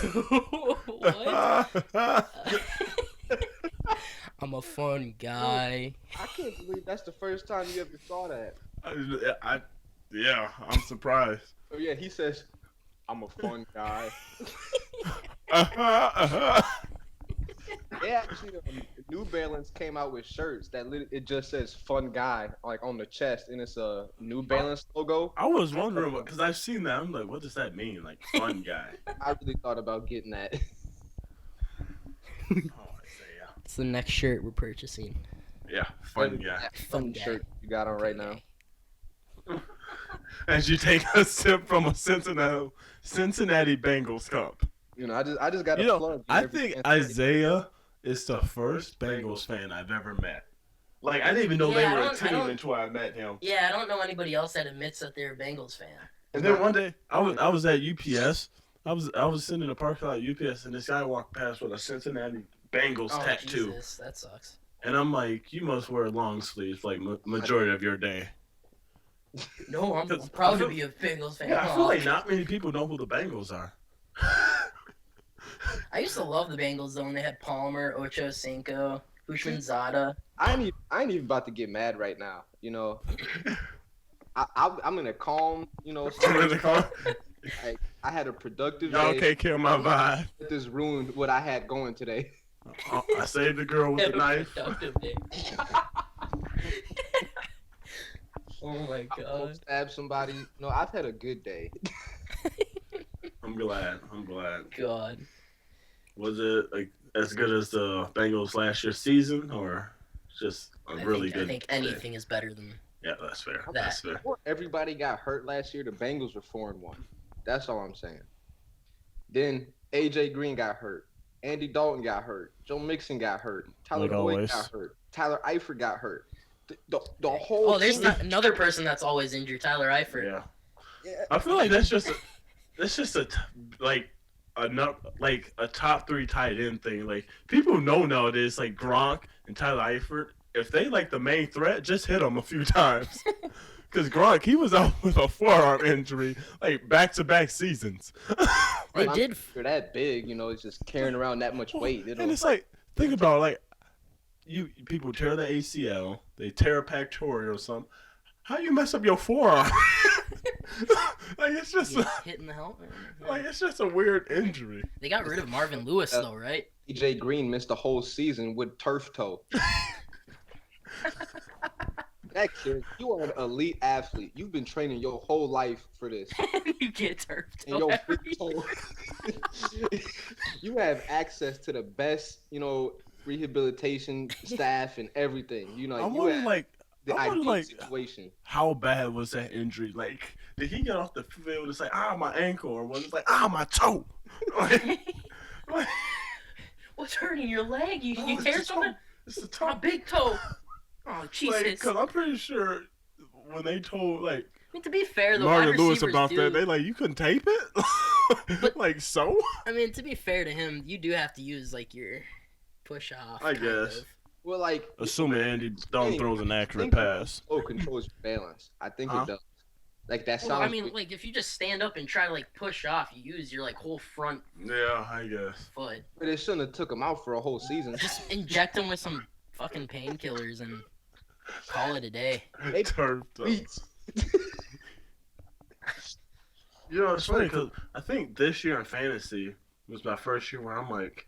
Speaker 1: I'm a fun guy.
Speaker 3: I can't believe that's the first time you ever saw that.
Speaker 2: I'm surprised.
Speaker 3: Oh yeah, he says, "I'm a fun guy." They actually, New Balance came out with shirts that it just says "Fun Guy" like on the chest, and it's a New Balance logo.
Speaker 2: I was wondering because I've seen that. I'm like, what does that mean? Like, fun guy.
Speaker 3: I really thought about getting that.
Speaker 2: Oh, Isaiah.
Speaker 1: It's the next shirt we're purchasing.
Speaker 2: Yeah, fun guy.
Speaker 3: That
Speaker 1: Fun
Speaker 3: fun
Speaker 1: guy.
Speaker 3: shirt you got on right now.
Speaker 2: As you take a sip from a Cincinnati Bengals cup.
Speaker 3: You know, I just got to plug.
Speaker 2: I
Speaker 3: every
Speaker 2: think
Speaker 3: chance I get.
Speaker 2: Isaiah is the first Bengals fan I've ever met. Like, I didn't even know they
Speaker 1: Yeah, I
Speaker 2: were a
Speaker 1: don't- I
Speaker 2: team
Speaker 1: don't-
Speaker 2: until I met him.
Speaker 1: Yeah, I don't know anybody else that admits that they're a Bengals fan.
Speaker 2: And then one day, I was at UPS. I was sitting in the parking lot at UPS, and this guy walked past with a Cincinnati Bengals
Speaker 1: Oh
Speaker 2: tattoo.
Speaker 1: Jesus, that sucks.
Speaker 2: And I'm like, you must wear long sleeves like majority of your day.
Speaker 1: No, I'm
Speaker 2: 'Cause
Speaker 1: proud
Speaker 2: I feel-
Speaker 1: to be a Bengals fan.
Speaker 2: Yeah, I feel
Speaker 1: Aw.
Speaker 2: like not many people know who the Bengals are.
Speaker 1: I used to love the Bengals though when they had Palmer, Ocho Cinco, Zada.
Speaker 3: I ain't even about to get mad right now. You know, I'm in a calm. You know, stage. Like, I had a productive
Speaker 2: Y'all
Speaker 3: day.
Speaker 2: can't kill my vibe.
Speaker 3: This ruined what I had going today.
Speaker 2: I saved the girl with the knife.
Speaker 1: Productive day. Oh my
Speaker 3: I
Speaker 1: god.
Speaker 3: won't stab somebody. No, I've had a good day.
Speaker 2: I'm glad.
Speaker 1: God.
Speaker 2: Was it like as good as the Bengals last year's season, or just a really good?
Speaker 1: I think anything is better than
Speaker 2: Yeah, that's fair.
Speaker 1: that.
Speaker 2: That's fair.
Speaker 3: Before everybody got hurt last year, the Bengals were 4-1. That's all I'm saying. Then AJ Green got hurt. Andy Dalton got hurt. Joe Mixon got hurt. Tyler
Speaker 2: Like
Speaker 3: Boyd
Speaker 2: always.
Speaker 3: got hurt. Tyler Eifert got hurt. The whole
Speaker 1: Oh, there's
Speaker 3: team-
Speaker 1: not another person that's always injured, Tyler Eifert.
Speaker 2: Yeah.
Speaker 3: Yeah.
Speaker 2: I feel like that's just a top 3 tight end thing. Like people know nowadays, like Gronk and Tyler Eifert, if they like the main threat, just hit them a few times. Because Gronk, he was out with a forearm injury like back-to-back seasons.
Speaker 1: They
Speaker 3: I'm
Speaker 1: did.
Speaker 3: They're that big, it's just carrying around that much weight.
Speaker 2: And it's like, think about it, like people tear the ACL, they tear a pectoral or something. How you mess up your forearm? Like it's just
Speaker 1: Hitting the helmet.
Speaker 2: like it's just a weird injury.
Speaker 1: They got rid of Marvin Lewis though, right?
Speaker 3: AJ Green missed the whole season with turf toe. That kid, you are an elite athlete. You've been training your whole life for this.
Speaker 1: You get turfed.
Speaker 3: And your big toe. You have access to the best, rehabilitation staff and everything.
Speaker 2: I
Speaker 3: You
Speaker 2: wonder,
Speaker 3: have
Speaker 2: like,
Speaker 3: the
Speaker 2: I wonder,
Speaker 3: ideal
Speaker 2: like,
Speaker 3: situation.
Speaker 2: how bad was that injury? Like, did he get off the field and say, my ankle, or was it like, my toe? Like,
Speaker 1: What's hurting your leg? You
Speaker 2: it's
Speaker 1: tear
Speaker 2: the
Speaker 1: something?
Speaker 2: toe. It's the
Speaker 1: My
Speaker 2: toe.
Speaker 1: big toe. Oh Jesus!
Speaker 2: Because I'm pretty sure when they told like
Speaker 1: I mean, to be fair, though,
Speaker 2: Marvin
Speaker 1: wide
Speaker 2: Lewis
Speaker 1: receivers
Speaker 2: about
Speaker 1: do.
Speaker 2: that, they like you couldn't tape it.
Speaker 1: But-
Speaker 2: like so.
Speaker 1: I mean, to be fair to him, you do have to use like your push off.
Speaker 2: I guess.
Speaker 3: Well, like,
Speaker 2: Assuming Andy Dalton throws an accurate
Speaker 3: think-
Speaker 2: pass.
Speaker 3: controls your balance. I think
Speaker 2: Huh?
Speaker 3: it does. Like, that sounds.
Speaker 1: Well, I mean, like if you just stand up and try to like push off, you use your like whole front
Speaker 2: Yeah, I guess.
Speaker 1: foot.
Speaker 3: but it shouldn't have took him out for a whole season.
Speaker 1: Just inject him with some fucking painkillers and call it a day.
Speaker 3: They
Speaker 2: Turfed up.
Speaker 3: beats.
Speaker 2: You know, it's funny because I think this year in fantasy was my first year where I'm like,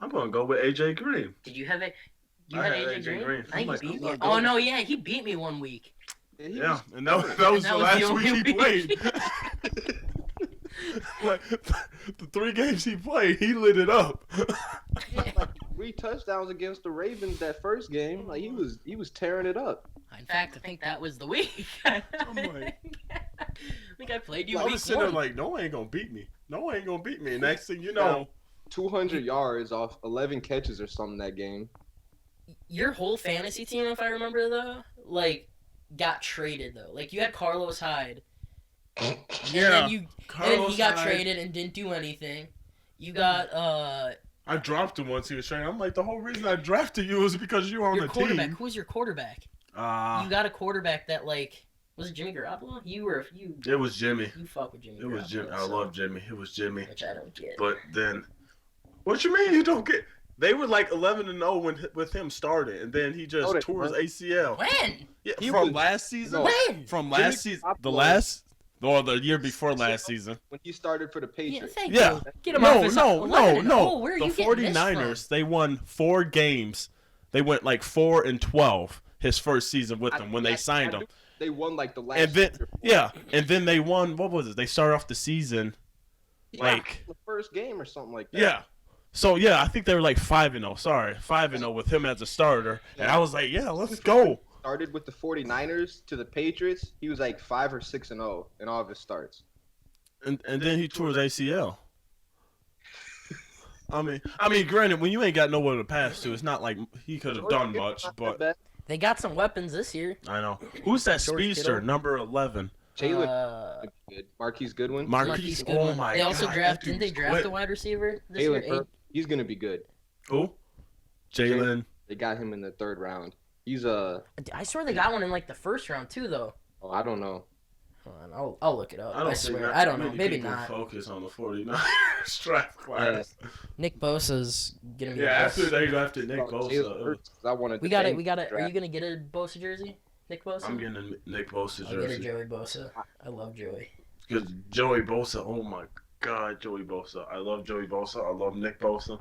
Speaker 2: I'm gonna go with AJ Green.
Speaker 1: Did you have it? You
Speaker 2: I
Speaker 1: had
Speaker 2: had
Speaker 1: AJ
Speaker 2: AJ
Speaker 1: Green?
Speaker 2: Green.
Speaker 1: I think
Speaker 2: I'm
Speaker 1: he
Speaker 2: like,
Speaker 1: beat
Speaker 2: I'm
Speaker 1: me.
Speaker 2: gonna
Speaker 1: Oh
Speaker 2: go.
Speaker 1: no, yeah, he beat me one week.
Speaker 3: And he
Speaker 2: Yeah,
Speaker 3: was-
Speaker 2: and that was
Speaker 1: that
Speaker 2: the
Speaker 1: was
Speaker 2: last
Speaker 1: the
Speaker 2: week
Speaker 1: only
Speaker 2: he played.
Speaker 1: week.
Speaker 2: Like the 3 games he played, he lit it up.
Speaker 3: like 3 touchdowns against the Ravens that first game. Like, he was tearing it up.
Speaker 1: In fact, I think that was the week.
Speaker 2: like-
Speaker 1: I think I played you
Speaker 2: I
Speaker 1: week
Speaker 2: was sitting there
Speaker 1: one.
Speaker 2: like, no one ain't gonna beat me. No one ain't gonna beat me. Next thing you know,
Speaker 3: 200 yards off 11 catches or something that game.
Speaker 1: Your whole fantasy team, if I remember though, like got traded though. Like you had Carlos Hyde. And then he
Speaker 2: Carlos
Speaker 1: got
Speaker 2: Hyde.
Speaker 1: traded and didn't do anything. You got
Speaker 2: I dropped him once he was training. I'm like, the whole reason I drafted you was because you were on
Speaker 1: your
Speaker 2: the
Speaker 1: quarterback.
Speaker 2: team.
Speaker 1: Who was your quarterback? You got a quarterback that like was it Jimmy Garoppolo? You
Speaker 2: It was Jimmy.
Speaker 1: you fuck with Jimmy.
Speaker 2: It was
Speaker 1: Garoppolo,
Speaker 2: Jimmy. I
Speaker 1: so-
Speaker 2: love Jimmy. It was Jimmy.
Speaker 1: which I don't get.
Speaker 2: But then, what you mean you don't get? They were like 11-0 when with him started, and then he just
Speaker 3: No, they
Speaker 2: tore his
Speaker 3: weren't.
Speaker 2: ACL.
Speaker 1: When?
Speaker 2: Yeah,
Speaker 3: He
Speaker 2: from
Speaker 3: was-
Speaker 2: last season.
Speaker 3: No.
Speaker 1: When?
Speaker 2: From
Speaker 3: Jimmy
Speaker 2: last season, the
Speaker 3: Garoppolo-
Speaker 2: last or the year before last season.
Speaker 3: When he started for the
Speaker 1: Yeah,
Speaker 3: Patriots.
Speaker 1: thank
Speaker 2: Yeah.
Speaker 1: you. Get him off his 11
Speaker 2: no.
Speaker 1: Where are
Speaker 2: The
Speaker 1: you getting this
Speaker 2: 49ers, they won 4 games. They went like 4-12 his first season with them when they signed him.
Speaker 3: They won like the last.
Speaker 2: And then
Speaker 3: 3 or 4.
Speaker 2: yeah, and then they won. What was it? They started off the season like
Speaker 3: the first game or something like that.
Speaker 2: yeah. So yeah, I think they were like 5-0. Sorry, 5-0 with him as a starter, and I was like, yeah, let's go.
Speaker 3: Started with the 49ers to the Patriots. He was like 5 or 6-0 in all of his starts.
Speaker 2: And then he tore his ACL. I mean, granted, when you ain't got nowhere to pass to, it's not like he could have done much. But
Speaker 1: They got some weapons this year.
Speaker 2: I know who's that
Speaker 1: George
Speaker 2: speedster,
Speaker 1: Kittle.
Speaker 2: number 11,
Speaker 3: Jalen good. Marquise Goodwin.
Speaker 2: Marquise. Oh
Speaker 1: Goodwin.
Speaker 2: my
Speaker 1: They also
Speaker 2: God,
Speaker 1: draft.
Speaker 2: that
Speaker 1: Didn't they
Speaker 2: dude's
Speaker 1: draft
Speaker 2: quick.
Speaker 1: a wide receiver this year?
Speaker 3: Jalen Hurts. He's gonna be good.
Speaker 2: Who? Jalen.
Speaker 3: They got him in the 3rd round. He's
Speaker 1: I swear they got one in like the first round too, though.
Speaker 3: I don't know.
Speaker 1: Hold on, I'll look it up. I,
Speaker 2: think
Speaker 1: swear.
Speaker 2: that
Speaker 1: I don't know.
Speaker 2: many
Speaker 1: Maybe
Speaker 2: people
Speaker 1: not.
Speaker 2: Focus on the 49ers draft class.
Speaker 1: Nick Bosa's gonna be.
Speaker 2: Yeah,
Speaker 1: the
Speaker 2: after
Speaker 1: best.
Speaker 2: they drafted Nick
Speaker 3: Jalen
Speaker 2: Bosa,
Speaker 3: Hurts, 'cause I wanted
Speaker 1: We
Speaker 3: the
Speaker 1: got it.
Speaker 3: Bengals
Speaker 1: We got it. Are
Speaker 3: draft.
Speaker 1: you gonna get a Bosa jersey, Nick Bosa?
Speaker 2: I'm getting a Nick Bosa
Speaker 1: I'll get a
Speaker 2: jersey
Speaker 1: Joey Bosa. I love Joey.
Speaker 2: because Joey Bosa. Oh my God, Joey Bosa. I love Joey Bosa. I love Nick Bosa.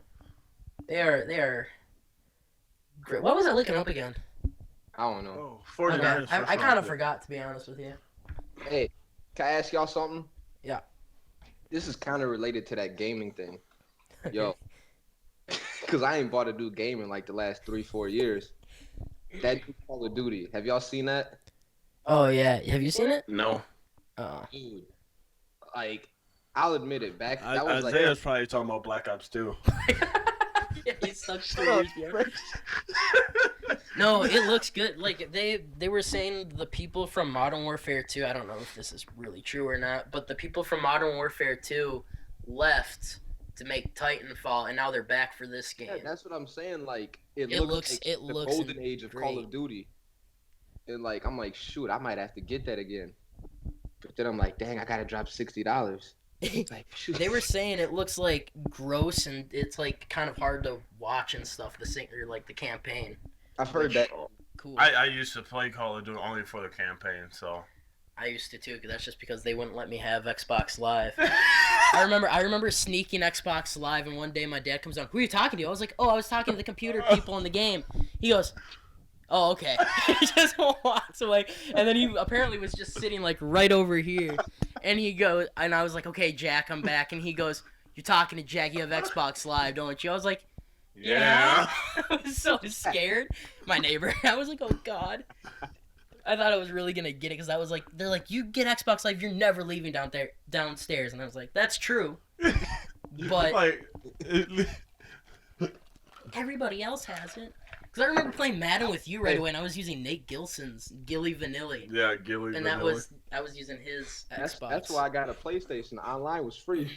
Speaker 1: They are great. What was I looking up again?
Speaker 3: I don't know.
Speaker 2: Oh,
Speaker 1: Okay.
Speaker 2: 49ers.
Speaker 1: I kind of forgot, to be honest with you.
Speaker 3: Hey, can I ask y'all something?
Speaker 1: Yeah.
Speaker 3: This is kind of related to that gaming thing. Yo, because I ain't bought a new game in like the last 3-4 years. That new Call of Duty. Have y'all seen that?
Speaker 1: Oh yeah. Have you seen it?
Speaker 2: No.
Speaker 3: Dude, like, I'll admit it. That was
Speaker 2: Isaiah's probably talking about Black Ops 2.
Speaker 1: Yeah, he's such 3 years behind. No, it looks good. Like they were saying the people from Modern Warfare 2, I don't know if this is really true or not, but the people from Modern Warfare 2 left to make Titanfall, and now they're back for this game.
Speaker 3: Yeah, that's what I'm saying. Like, it
Speaker 1: looks
Speaker 3: like the golden age of Call
Speaker 1: great.
Speaker 3: of Duty. And like, I'm like, shoot, I might have to get that again. But then I'm like, dang, I gotta drop $60. Like, shoot.
Speaker 1: They were saying it looks like gross and it's like kind of hard to watch and stuff. Or like the campaign.
Speaker 3: I've heard that.
Speaker 1: Cool.
Speaker 2: I used to play Call of Duty only for the campaign, so.
Speaker 1: I used to too, because that's just because they wouldn't let me have Xbox Live. I remember sneaking Xbox Live, and one day my dad comes down. Who are you talking to? I was like, oh, I was talking to the computer people in the game. He goes, oh, okay. He just walks away, and then he apparently was just sitting like right over here, and he goes, and I was like, okay, Jack, I'm back, and he goes, you're talking to Jack. You have Xbox Live, don't you? I was like, yeah. I was so scared. My neighbor. I was like, oh god. I thought I was really gonna get it because I was like, they're like, you get Xbox Live, you're never leaving downstairs, and I was like, that's true, but
Speaker 2: Like,
Speaker 1: everybody else has it. Because I remember playing Madden with you right away, and I was using Nate Gilson's Gilly Vanilli,
Speaker 2: yeah, Gilly.
Speaker 1: and I was using his Xbox.
Speaker 3: That's why I got a PlayStation. Online was free.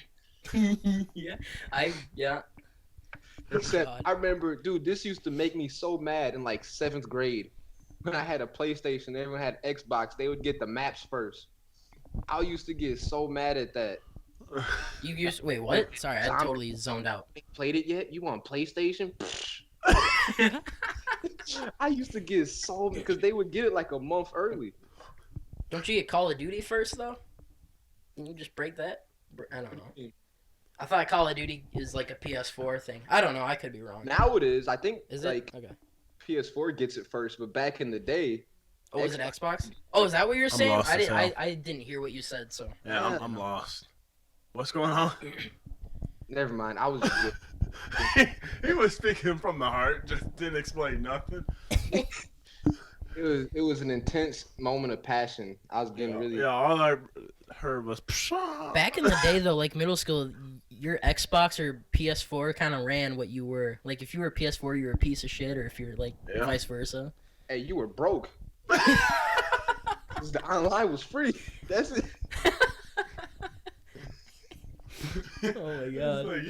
Speaker 1: yeah.
Speaker 3: Except
Speaker 1: God.
Speaker 3: I remember, dude, this used to make me so mad in like 7th grade. When I had a PlayStation, everyone had Xbox, they would get the maps first. I used to get so mad at that.
Speaker 1: Wait, what? Sorry, I totally zoned out.
Speaker 3: Played it yet? You want PlayStation? I used to get so, because they would get it like a month early.
Speaker 1: Don't you get Call of Duty first though? Can you just break that? I don't know. I thought Call of Duty is like a PS4 thing. I don't know. I could be wrong.
Speaker 3: Now it is. I think
Speaker 1: Is
Speaker 3: like
Speaker 1: it? Okay.
Speaker 3: PS4 gets it first, but back in the day,
Speaker 1: Oh, is it Xbox? Oh, is that what you're saying?
Speaker 2: lost as hell.
Speaker 1: I didn't hear what you said, so.
Speaker 2: Yeah, I'm lost. What's going on?
Speaker 3: never mind. I was just
Speaker 2: He was speaking from the heart, just didn't explain nothing.
Speaker 3: it was an intense moment of passion. I was getting really
Speaker 2: Yeah, all I heard was pshaw.
Speaker 1: Back in the day, though, like middle school, your Xbox or PS4 kind of ran what you were. Like, if you were PS4, you were a piece of shit, or if you're like vice versa.
Speaker 3: Hey, you were broke. 'Cause the online was free. That's it.
Speaker 1: Oh my god.
Speaker 2: Like,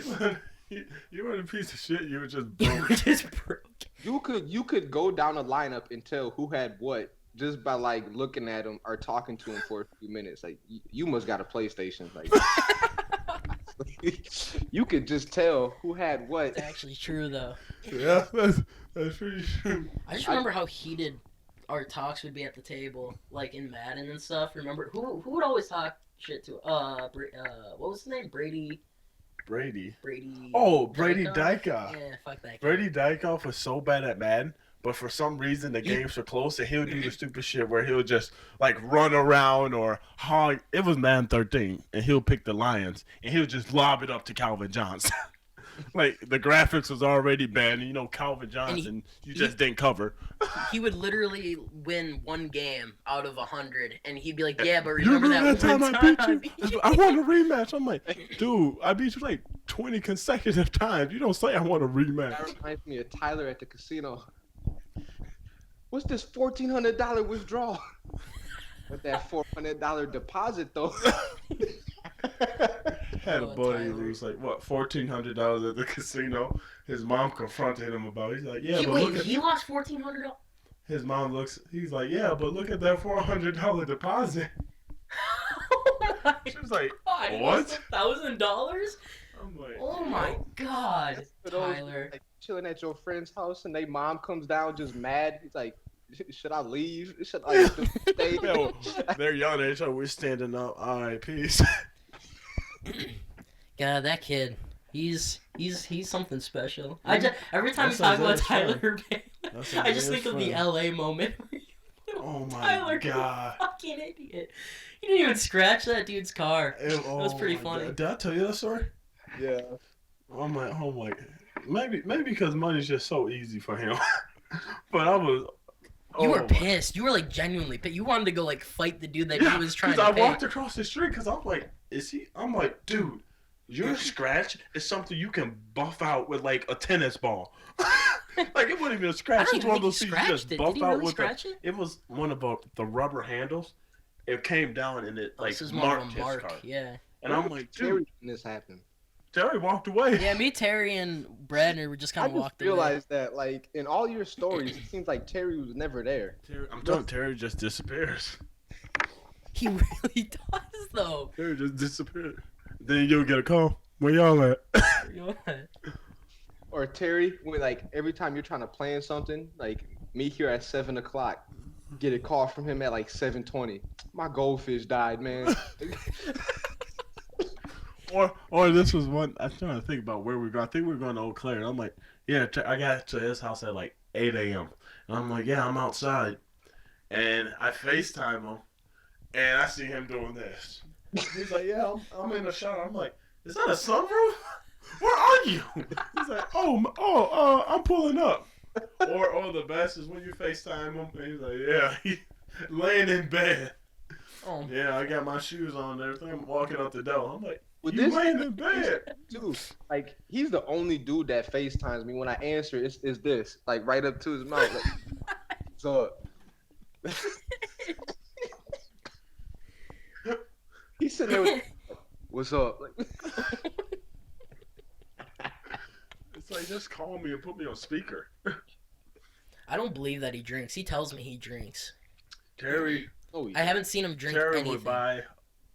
Speaker 2: you weren't a piece of shit. You were just
Speaker 1: You
Speaker 2: broke.
Speaker 1: were just broke.
Speaker 3: You could go down a lineup and tell who had what just by like looking at him or talking to him for a few minutes. Like you must got a PlayStation. Like you could just tell who had what.
Speaker 1: It's actually true, though.
Speaker 2: Yeah, that's pretty true.
Speaker 1: I just remember how heated our talks would be at the table, like in Madden and stuff. Remember who would always talk shit to? What was his name? Brady.
Speaker 2: Oh, Brady Dykoff.
Speaker 1: Yeah, fuck that guy.
Speaker 2: Brady Dykoff was so bad at Madden, but for some reason the games were close, and he'll do the stupid shit where he'll just like run around or hog. It was Madden 13, and he'll pick the Lions, and he'll just lob it up to Calvin Johnson. Like the graphics was already bad, and you know Calvin Johnson, you just didn't cover.
Speaker 1: He would literally win one game out of 100, and he'd be like, "Yeah, but remember that one time
Speaker 2: I beat you? I want a rematch." I'm like, dude, I beat you like 20 consecutive times. You don't say I want a rematch.
Speaker 3: That reminds me of Tyler at the casino. What's this $1,400 withdrawal? With that $400 deposit though.
Speaker 2: Had a
Speaker 1: Oh,
Speaker 2: buddy
Speaker 1: Tyler.
Speaker 2: who was like, what, $1,400 at the casino. His mom confronted him about it. He's like, yeah, but
Speaker 1: Wait,
Speaker 2: look at
Speaker 1: he lost $1,400.
Speaker 2: his mom looks. He's like, yeah, but look at that $400 deposit.
Speaker 1: Oh my
Speaker 2: She was like,
Speaker 1: god!
Speaker 2: what?
Speaker 1: $1,000?
Speaker 2: I'm like,
Speaker 1: Oh my god,
Speaker 3: For those,
Speaker 1: Tyler.
Speaker 3: like, chilling at your friend's house and their mom comes down just mad. He's like, should I leave? Should I stay?
Speaker 2: Yo, they're young. They're so we're standing up. All right, peace.
Speaker 1: God, that kid. He's something special. Every time we
Speaker 2: That's
Speaker 1: talk about
Speaker 2: Isaiah's friend.
Speaker 1: Tyler, I just think of the LA moment.
Speaker 2: Oh my
Speaker 1: Tyler,
Speaker 2: god.
Speaker 1: you fucking idiot. You didn't even scratch that dude's car. That was pretty
Speaker 2: my
Speaker 1: funny.
Speaker 2: God. Did I tell you that story?
Speaker 3: Yeah.
Speaker 2: I'm like, maybe because money's just so easy for him. But I was.
Speaker 1: You were pissed. You were like genuinely pissed. You wanted to go like fight the dude that he was trying to
Speaker 2: I
Speaker 1: pay.
Speaker 2: walked across the street because I'm like, is he? I'm like, dude, your scratch is something you can buff out with like a tennis ball. Like it wasn't even a scratch.
Speaker 1: I don't
Speaker 2: It's
Speaker 1: even
Speaker 2: one of
Speaker 1: think
Speaker 2: those
Speaker 1: he
Speaker 2: things you just
Speaker 1: scratched it.
Speaker 2: buff
Speaker 1: Did he
Speaker 2: out
Speaker 1: really
Speaker 2: with.
Speaker 1: scratch it?
Speaker 2: It was one of the rubber handles. It came down and it like
Speaker 1: This is more
Speaker 2: marked
Speaker 1: of a
Speaker 2: his
Speaker 1: mark.
Speaker 2: car.
Speaker 1: Yeah.
Speaker 2: And I'm like,
Speaker 3: Terry,
Speaker 2: dude,
Speaker 3: when this happened.
Speaker 2: Terry walked away.
Speaker 1: Yeah, me, Terry, and Bradner were just kind
Speaker 3: I
Speaker 1: of
Speaker 3: just
Speaker 1: walked away.
Speaker 3: realized that, like, in all your stories, it seems like Terry was never there.
Speaker 2: I'm telling you, Terry just disappears.
Speaker 1: He really does, though.
Speaker 2: Terry just disappeared. Then you'll get a call. Where y'all at?
Speaker 3: Or Terry, when like every time you're trying to plan something, like me here at 7 o'clock, get a call from him at like 7:20. My goldfish died, man.
Speaker 2: Or this was one. I'm trying to think about where we go. I think we are going to Eau Claire. I'm like, yeah, I got to his house at like 8 a.m. And I'm like, yeah, I'm outside. And I FaceTime him, and I see him doing this. He's like, yeah, I'm in the shower. I'm like, is that a sunroof? Where are you? He's like, I'm pulling up. Or the best is when you FaceTime him, and he's like, yeah, he laying in bed.
Speaker 1: Oh.
Speaker 2: Yeah, I got my shoes on and everything. I'm walking out the door. I'm like,
Speaker 3: With
Speaker 2: you
Speaker 3: this
Speaker 2: laying in bed.
Speaker 3: dude, like he's the only dude that FaceTimes me. When I answer, it's this, like right up to his mouth. Like, so he's sitting there with, what's up? Like,
Speaker 2: It's like, just call me and put me on speaker.
Speaker 1: I don't believe that he drinks. He tells me he drinks.
Speaker 2: Terry
Speaker 1: I haven't seen him drink anything.
Speaker 2: would buy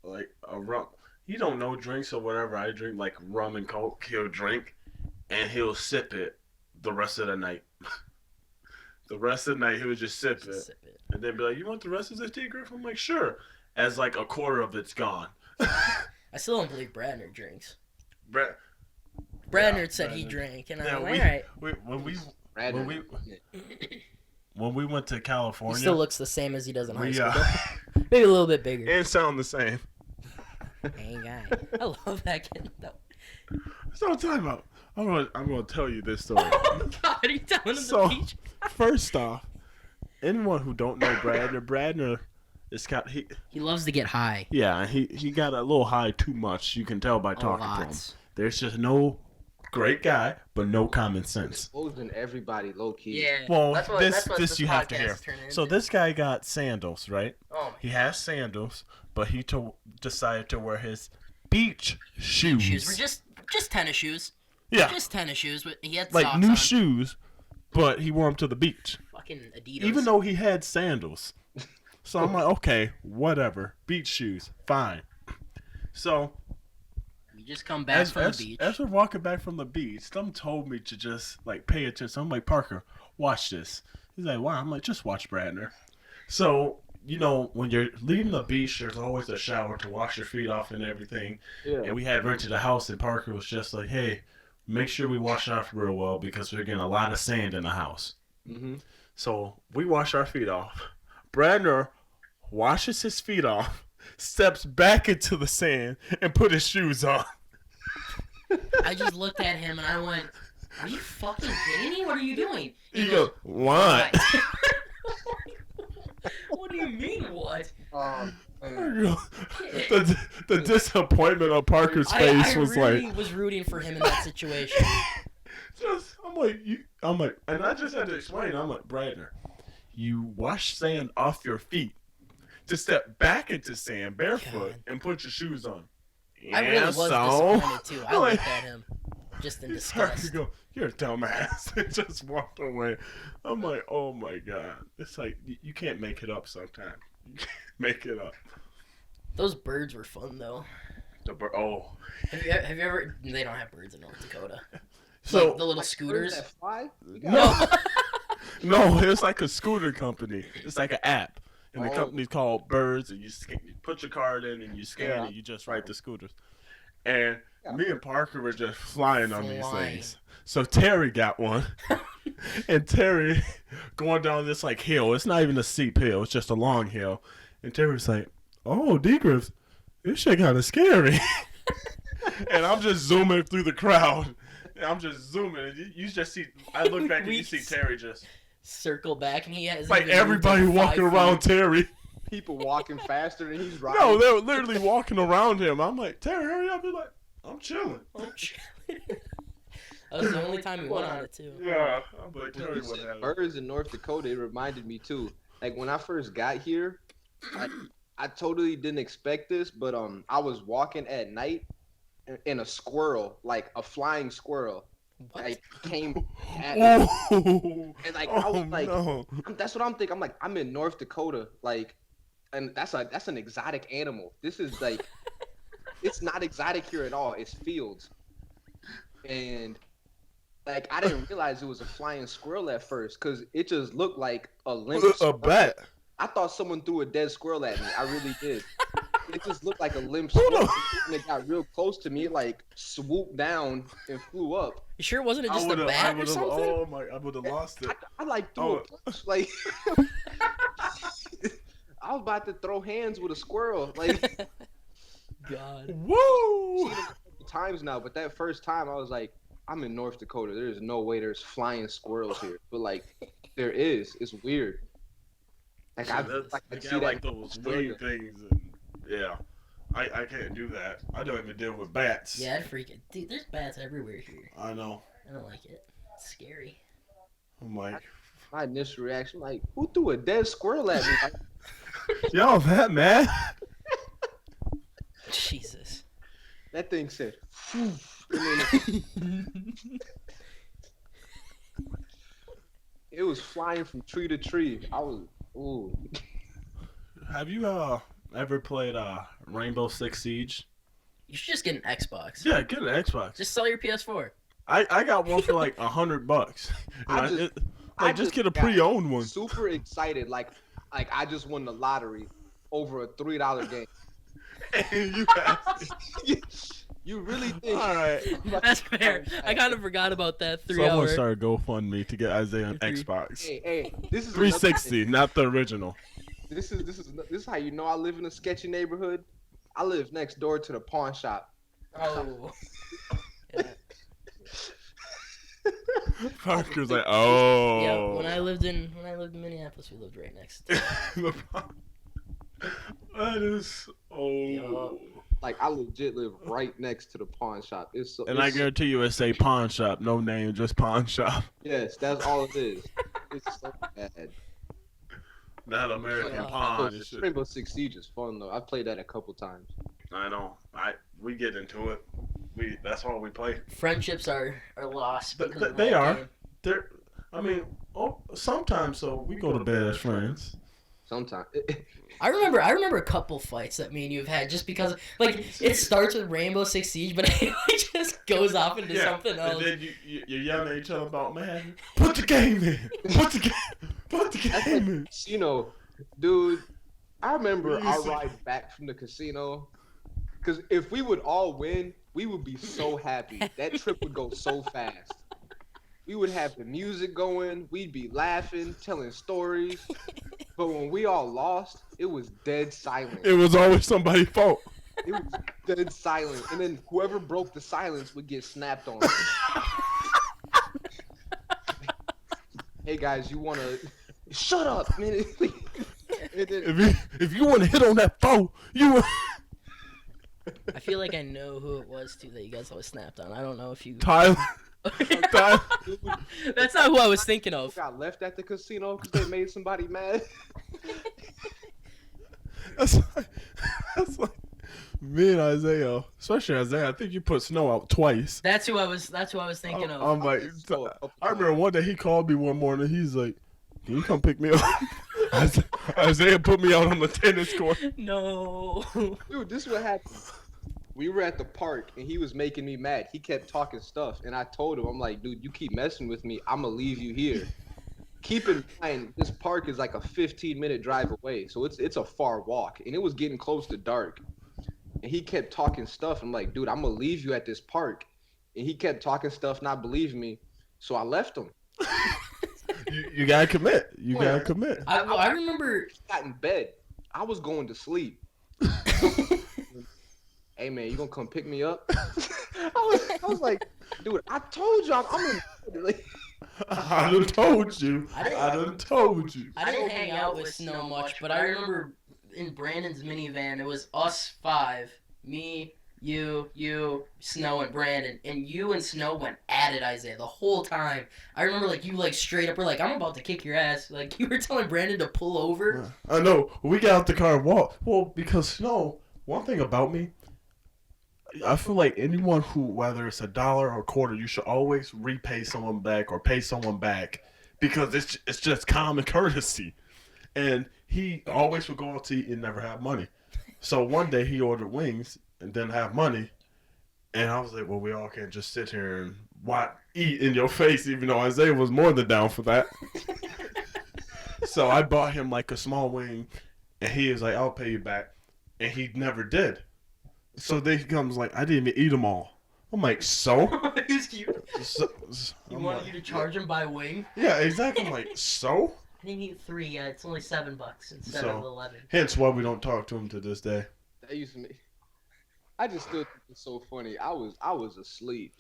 Speaker 2: like a rum. He don't know drinks or whatever. I drink like rum and coke. He'll drink, and he'll sip it the rest of the night. The rest of the night, he would just sip it, and then be like, "You want the rest of this tea, Griff?" I'm like, "Sure." As like a quarter of it's gone.
Speaker 1: I still don't believe Bradner drinks.
Speaker 2: Brad,
Speaker 1: Bradner said he drank, and I'm like, all right.
Speaker 2: When we went to California,
Speaker 1: He still looks the same as he does in high school.
Speaker 2: uh,
Speaker 1: Maybe a little bit bigger.
Speaker 2: and sound the same.
Speaker 1: Hey, guy. I love that kid, though.
Speaker 2: That's what I'm talking about. I'm gonna tell you this story.
Speaker 1: Oh, God. Are you telling him
Speaker 2: So,
Speaker 1: the peach?
Speaker 2: first off, anyone who don't know Bradner is
Speaker 1: He loves to get high.
Speaker 2: yeah, he got a little high too much. You can tell by talking to him. There's just no great guy, but no common sense.
Speaker 3: exposing everybody low key.
Speaker 1: Yeah.
Speaker 2: Well,
Speaker 1: that's what
Speaker 2: this you have to
Speaker 1: podcast
Speaker 2: hear.
Speaker 1: turned into.
Speaker 2: So this guy got sandals, right?
Speaker 1: Oh,
Speaker 2: He has sandals, but he decided to wear his beach shoes.
Speaker 1: shoes. We're just tennis shoes.
Speaker 2: Yeah,
Speaker 1: Just tennis shoes. But he had
Speaker 2: like
Speaker 1: socks
Speaker 2: new
Speaker 1: on.
Speaker 2: shoes, but he wore them to the beach.
Speaker 1: Fucking Adidas.
Speaker 2: Even though he had sandals. So I'm like, okay, whatever. Beach shoes, fine. So
Speaker 1: you just come back from the beach.
Speaker 2: as we're walking back from the beach, some told me to just like pay attention. I'm like, Parker, watch this. He's like, why? I'm like, just watch Bradner. So, you know, when you're leaving the beach, there's always a shower to wash your feet off and everything.
Speaker 3: Yeah.
Speaker 2: And we had rented a house, and Parker was just like, hey, make sure we wash off real well because we're getting a lot of sand in the house.
Speaker 3: Mm-hmm.
Speaker 2: So we wash our feet off. Bradner washes his feet off, steps back into the sand, and put his shoes on.
Speaker 1: I just looked at him and I went, "Are you fucking kidding me? What are you doing?"
Speaker 2: He goes, what?
Speaker 1: What do you mean, what?
Speaker 2: The disappointment on Parker's face
Speaker 1: I
Speaker 2: was
Speaker 1: really
Speaker 2: like,
Speaker 1: was rooting for him in that situation.
Speaker 2: I'm like, and I just had to explain. I'm like, Bradner, you wash sand off your feet to step back into sand barefoot and put your shoes on.
Speaker 1: I really was disappointed too. I looked at him just in disgust.
Speaker 2: Go, you're a dumbass. And just walked away. I'm like, oh my god. It's like you can't make it up sometimes. You can't make it up.
Speaker 1: Those birds were fun though.
Speaker 2: Oh.
Speaker 1: Have you ever? They don't have birds in North Dakota.
Speaker 2: So
Speaker 1: Like the little scooters.
Speaker 3: That fly?
Speaker 2: no, no, it's like a scooter company. It's like an app, and the company's called Birds. And you put your card in, and you scan it. You just ride the scooters. And me and Parker were just flying on these things. So Terry got one, and Terry going down this like hill. It's not even a steep hill. It's just a long hill. And Terry's like, "Oh, D-Griff, this shit kind of scary." And I'm just zooming through the crowd. And I'm just zooming. And you just see. I look back and you see Terry just
Speaker 1: circle back, and he has
Speaker 2: like everybody walking around Terry.
Speaker 3: People walking faster than he's riding.
Speaker 2: No, they were literally walking around him. I'm like, Terry, hurry up! He's like, I'm chilling.
Speaker 1: That was the only time he went on it too.
Speaker 2: Yeah, I'm like,
Speaker 3: When
Speaker 2: Terry,
Speaker 3: you
Speaker 2: what
Speaker 3: said
Speaker 2: happened?
Speaker 3: birds in North Dakota, it reminded me too. Like when I first got here, I totally didn't expect this, but I was walking at night, and a squirrel, like a flying squirrel,
Speaker 1: What?
Speaker 3: like came at me.
Speaker 2: Oh,
Speaker 3: And like I was like,
Speaker 2: no.
Speaker 3: that's what I'm thinking. I'm like, I'm in North Dakota, like, and that's an exotic animal. This is like, it's not exotic here at all. It's fields, and like I didn't realize it was a flying squirrel at first because it just looked like a limp.
Speaker 2: A
Speaker 3: squirrel.
Speaker 2: bat.
Speaker 3: I thought someone threw a dead squirrel at me. I really did. It just looked like a limp squirrel. And it got real close to me, it like swooped down and flew up.
Speaker 1: You sure wasn't it just a bat or something?
Speaker 2: Oh my! I would have lost it.
Speaker 3: I like threw a punch, like I was about to throw hands with a squirrel. Like
Speaker 1: God.
Speaker 2: Woo!
Speaker 3: seen it a couple times now, but that first time I was like, I'm in North Dakota. There's no way there's flying squirrels here. But like there is. It's weird. Like I
Speaker 2: They
Speaker 3: see
Speaker 2: got
Speaker 3: that
Speaker 2: like those wing things, and yeah, I can't do that. I don't even deal with bats.
Speaker 1: Yeah, I'd freak it. Dude, there's bats everywhere here.
Speaker 2: I know.
Speaker 1: I don't like it. It's scary.
Speaker 2: I'm like,
Speaker 3: my initial reaction, like, who threw a dead squirrel at me? Like,
Speaker 2: yo, that man.
Speaker 1: Jesus.
Speaker 3: that thing said, "Phew," and then it was flying from tree to tree. I was, ooh.
Speaker 2: Have you ever played Rainbow Six Siege?
Speaker 1: You should just get an Xbox.
Speaker 2: Yeah, get an Xbox.
Speaker 1: Just sell your PS4.
Speaker 2: I got one for like $100.
Speaker 3: I
Speaker 2: Just get a
Speaker 3: got
Speaker 2: pre-owned one.
Speaker 3: Super excited, like I just won the lottery over a $3 game.
Speaker 2: And you
Speaker 3: You really think?
Speaker 2: all right.
Speaker 1: That's fair. I kind of forgot about that 3
Speaker 2: Someone
Speaker 1: hour.
Speaker 2: started GoFundMe to get Isaiah an Xbox.
Speaker 3: Hey, this is
Speaker 2: 360, not the original.
Speaker 3: This is how you know I live in a sketchy neighborhood. I live next door to the pawn shop.
Speaker 1: Oh. Yeah.
Speaker 2: Parker's like, oh.
Speaker 1: Yeah, when I lived in Minneapolis, we lived right next.
Speaker 2: That is,
Speaker 1: Yup.
Speaker 3: Like I legit live right next to the pawn shop. It's so.
Speaker 2: And I
Speaker 3: it's,
Speaker 2: guarantee you it's a pawn shop. No name, just pawn shop.
Speaker 3: yes, that's all it is. It's so bad.
Speaker 2: Not American
Speaker 1: Yeah.
Speaker 2: pawn. and shit.
Speaker 3: Rainbow Six Siege is fun though. I've played that a couple times.
Speaker 2: I know. We get into it. That's all we play.
Speaker 1: Friendships are lost. because of
Speaker 2: They
Speaker 1: that
Speaker 2: are.
Speaker 1: game.
Speaker 2: Sometimes so we go to bed as friends.
Speaker 3: Sometimes.
Speaker 1: I remember a couple fights that me and you have had just because like it starts with Rainbow Six Siege, but it just goes off into something else.
Speaker 2: And then you're yelling at each other about, man, put the game in. Put the game in.
Speaker 3: Casino, dude. I remember
Speaker 2: What do you
Speaker 3: our
Speaker 2: say?
Speaker 3: ride back from the casino. Because if we would all win, we would be so happy. That trip would go so fast. We would have the music going. We'd be laughing, telling stories. But when we all lost, it was dead silent.
Speaker 2: It was always somebody's fault.
Speaker 3: It was dead silent. And then whoever broke the silence would get snapped on. Hey guys, you want to... Shut up, man. And then,
Speaker 2: If you want to hit on that phone, you.
Speaker 1: I feel like I know who it was too that you guys always snapped on. I don't know if you.
Speaker 2: Tyler. Tyler.
Speaker 1: That's not who I was thinking of.
Speaker 3: got left at the casino because they made somebody mad.
Speaker 2: That's like me and Isaiah, especially Isaiah. I think you put Snow out twice.
Speaker 1: That's who I was thinking of.
Speaker 2: I'm like,
Speaker 3: So, a couple
Speaker 2: I remember one day he called me one morning. He's like, "Can you come pick me up?" Isaiah put me out on the tennis court.
Speaker 1: No.
Speaker 3: Dude, this is what happened. We were at the park and he was making me mad. He kept talking stuff and I told him, I'm like, dude, you keep messing with me, I'm gonna leave you here. Keep in mind, this park is like a 15-minute drive away, so it's a far walk, and it was getting close to dark. And he kept talking stuff. I'm like, dude, I'm gonna leave you at this park. And he kept talking stuff, not believing me, so I left him.
Speaker 2: You gotta commit. You gotta commit.
Speaker 1: I remember.
Speaker 3: Got in bed. I was going to sleep. Hey man, you gonna come pick me up? I was like, dude, I told you I'm in. Like,
Speaker 2: I done told you. I done told you.
Speaker 1: I didn't hang out with Snow much, but I remember in Brandon's minivan, it was us 5, me, you, Snow, and Brandon, and you and Snow went at it, Isaiah, the whole time. I remember, like, you, like, straight up were like, I'm about to kick your ass. Like, you were telling Brandon to pull over.
Speaker 2: I know. We got out the car and walked. Well, because Snow, one thing about me, I feel like anyone who, whether it's $1 or a quarter, you should always repay someone back or pay someone back because it's just common courtesy. And he always would go out to eat and never have money. So one day he ordered wings and didn't have money. And I was like, well, we all can't just sit here and eat in your face, even though Isaiah was more than down for that. So I bought him like a small wing, and he was like, I'll pay you back. And he never did. So then he comes like, I didn't even eat them all. I'm like, so?
Speaker 1: He wanted you to charge him by wing?
Speaker 2: Yeah, exactly. I'm like, so?
Speaker 1: I didn't eat 3 yet. It's only $7 instead of 11.
Speaker 2: Hence why we don't talk to him to this day.
Speaker 3: that used to me. I just still think it's so funny. I was asleep.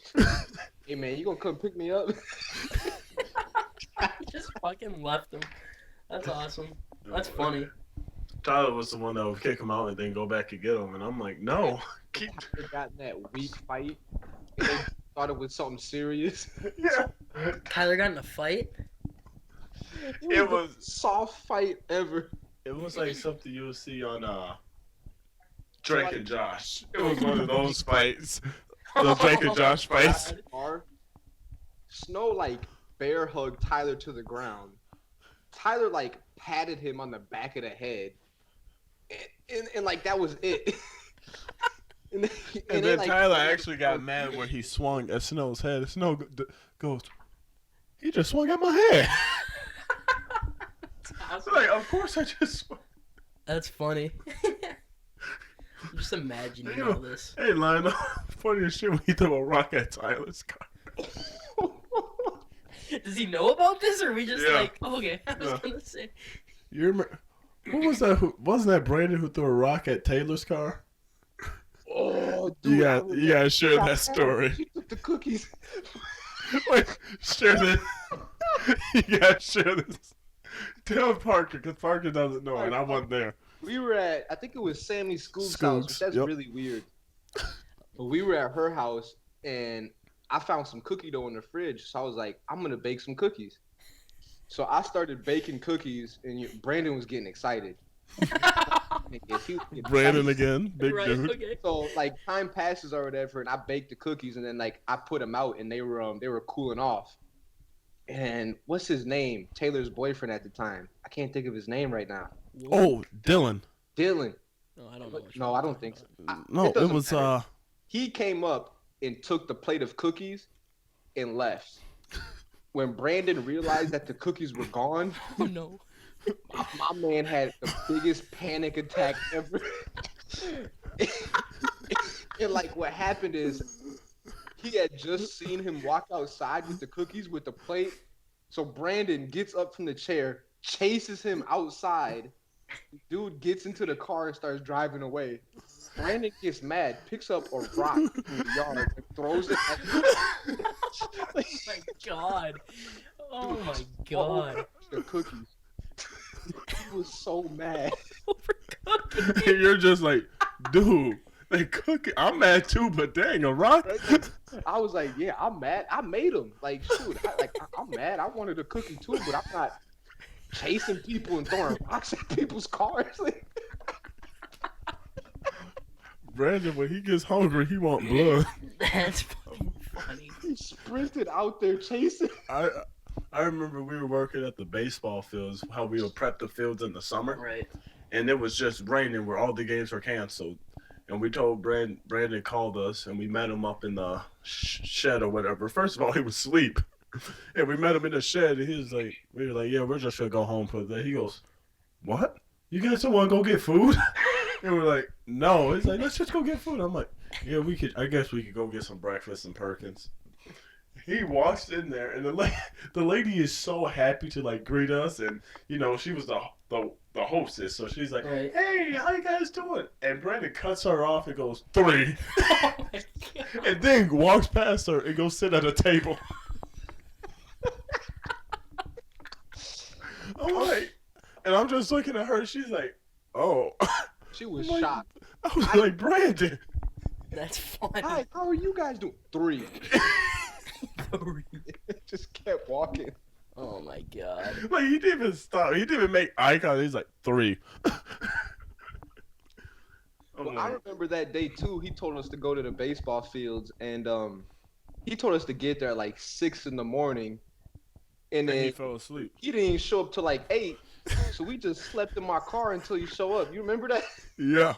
Speaker 3: Hey man, you gonna come pick me up?
Speaker 1: Just fucking left him. That's awesome. That's funny.
Speaker 2: Tyler was the one that would kick him out and then go back and get him, and I'm like, no.
Speaker 3: They got in that weak fight. And they thought it was something serious.
Speaker 2: Yeah.
Speaker 1: Tyler got in a fight?
Speaker 3: It was the soft fight ever.
Speaker 2: It was like something you would see on Drake and Josh. It was one of those fights. The Drake and Josh fights.
Speaker 3: Snow like bear hugged Tyler to the ground. Tyler like patted him on the back of the head. And like that was it. and
Speaker 2: then
Speaker 3: like,
Speaker 2: Tyler actually got mad when he swung at Snow's head. Snow goes, he just swung at my head.
Speaker 1: Awesome.
Speaker 2: Like, of course I just swung.
Speaker 1: That's funny. I'm just imagining all this.
Speaker 2: Hey, Lionel, funny as shit when he threw a rock at Tyler's car.
Speaker 1: Does he know about this, or are we just
Speaker 2: Yeah.
Speaker 1: like, oh, okay, I was gonna say.
Speaker 2: You remember? What was that? Wasn't that Brandon who threw a rock at Taylor's car?
Speaker 3: Oh, dude,
Speaker 2: You gotta share that story.
Speaker 3: He took the cookies.
Speaker 2: Wait, share this. You gotta share this. Tell Parker, because Parker doesn't know, and I wasn't there.
Speaker 3: We were at, I think it was Sammy Scoog's
Speaker 2: Scoogs,
Speaker 3: house, which that's
Speaker 2: yep.
Speaker 3: really weird. But we were at her house, and I found some cookie dough in the fridge, so I was like, I'm gonna bake some cookies. So I started baking cookies, and Brandon was getting excited.
Speaker 2: Brandon again, big
Speaker 1: Right,
Speaker 2: dude.
Speaker 1: okay.
Speaker 3: So like time passes or whatever, and I baked the cookies, and then like I put them out, and they were cooling off. And what's his name? Taylor's boyfriend at the time. I can't think of his name right now.
Speaker 2: Oh, Dylan.
Speaker 3: Dylan.
Speaker 1: No, I don't know. what
Speaker 3: No,
Speaker 1: you're
Speaker 3: I don't
Speaker 1: talking
Speaker 3: think so.
Speaker 1: about.
Speaker 2: No, it
Speaker 3: doesn't
Speaker 2: was
Speaker 3: matter. He came up and took the plate of cookies and left. When Brandon realized that the cookies were gone,
Speaker 1: Oh no.
Speaker 3: my man had the biggest panic attack ever. And like what happened is he had just seen him walk outside with the cookies with the plate. So Brandon gets up from the chair, chases him outside. Dude gets into the car and starts driving away. Brandon gets mad, picks up a rock from the yard and throws it at him.
Speaker 1: Oh my god. Oh my god.
Speaker 3: The cookies. He was so mad.
Speaker 1: Overcooked.
Speaker 2: And you're just like, dude, they cooking. I'm mad too, but dang, a rock.
Speaker 3: I was like, yeah, I'm mad. I made them. Like, shoot, I'm mad. I wanted a cookie too, but I'm not chasing people and throwing rocks at people's cars. Like,
Speaker 2: Brandon, when he gets hungry, he want blood.
Speaker 1: That's fucking funny.
Speaker 3: he sprinted out there chasing.
Speaker 2: I remember we were working at the baseball fields, how we would prep the fields in the summer.
Speaker 1: Right.
Speaker 2: And it was just raining where all the games were canceled. And we told Brandon called us, and we met him up in the shed or whatever. First of all, he was asleep. And we met him in the shed, and he was like, we were like, yeah, we're just going to go home for the day. He goes, what? You guys don't want to go get food? And we're like, no. He's like, let's just go get food. I'm like, yeah, I guess we could go get some breakfast in Perkins. he walks in there, and the lady is so happy to like greet us, and she was the hostess, so she's like,
Speaker 1: Right.
Speaker 2: "Hey, how you guys doing?" And Brandon cuts her off and goes 3,
Speaker 1: Oh my God.
Speaker 2: and then walks past her and goes sit at a table. I'm like, and I'm just looking at her. She's like, "Oh."
Speaker 3: She was
Speaker 2: I'm like,
Speaker 3: shocked.
Speaker 2: I was like, "Brandon."
Speaker 1: That's funny.
Speaker 3: Hi, how are you guys doing? 3. Just kept walking.
Speaker 1: Oh my God.
Speaker 2: Like, he didn't even stop. He didn't even make eye contact. He's like 3.
Speaker 3: Well, I remember that day too. He told us to go to the baseball fields, and he told us to get there at like 6 in the morning, and then
Speaker 2: he fell asleep.
Speaker 3: he didn't even show up till like 8. So we just slept in my car until you show up. You remember that?
Speaker 2: Yeah.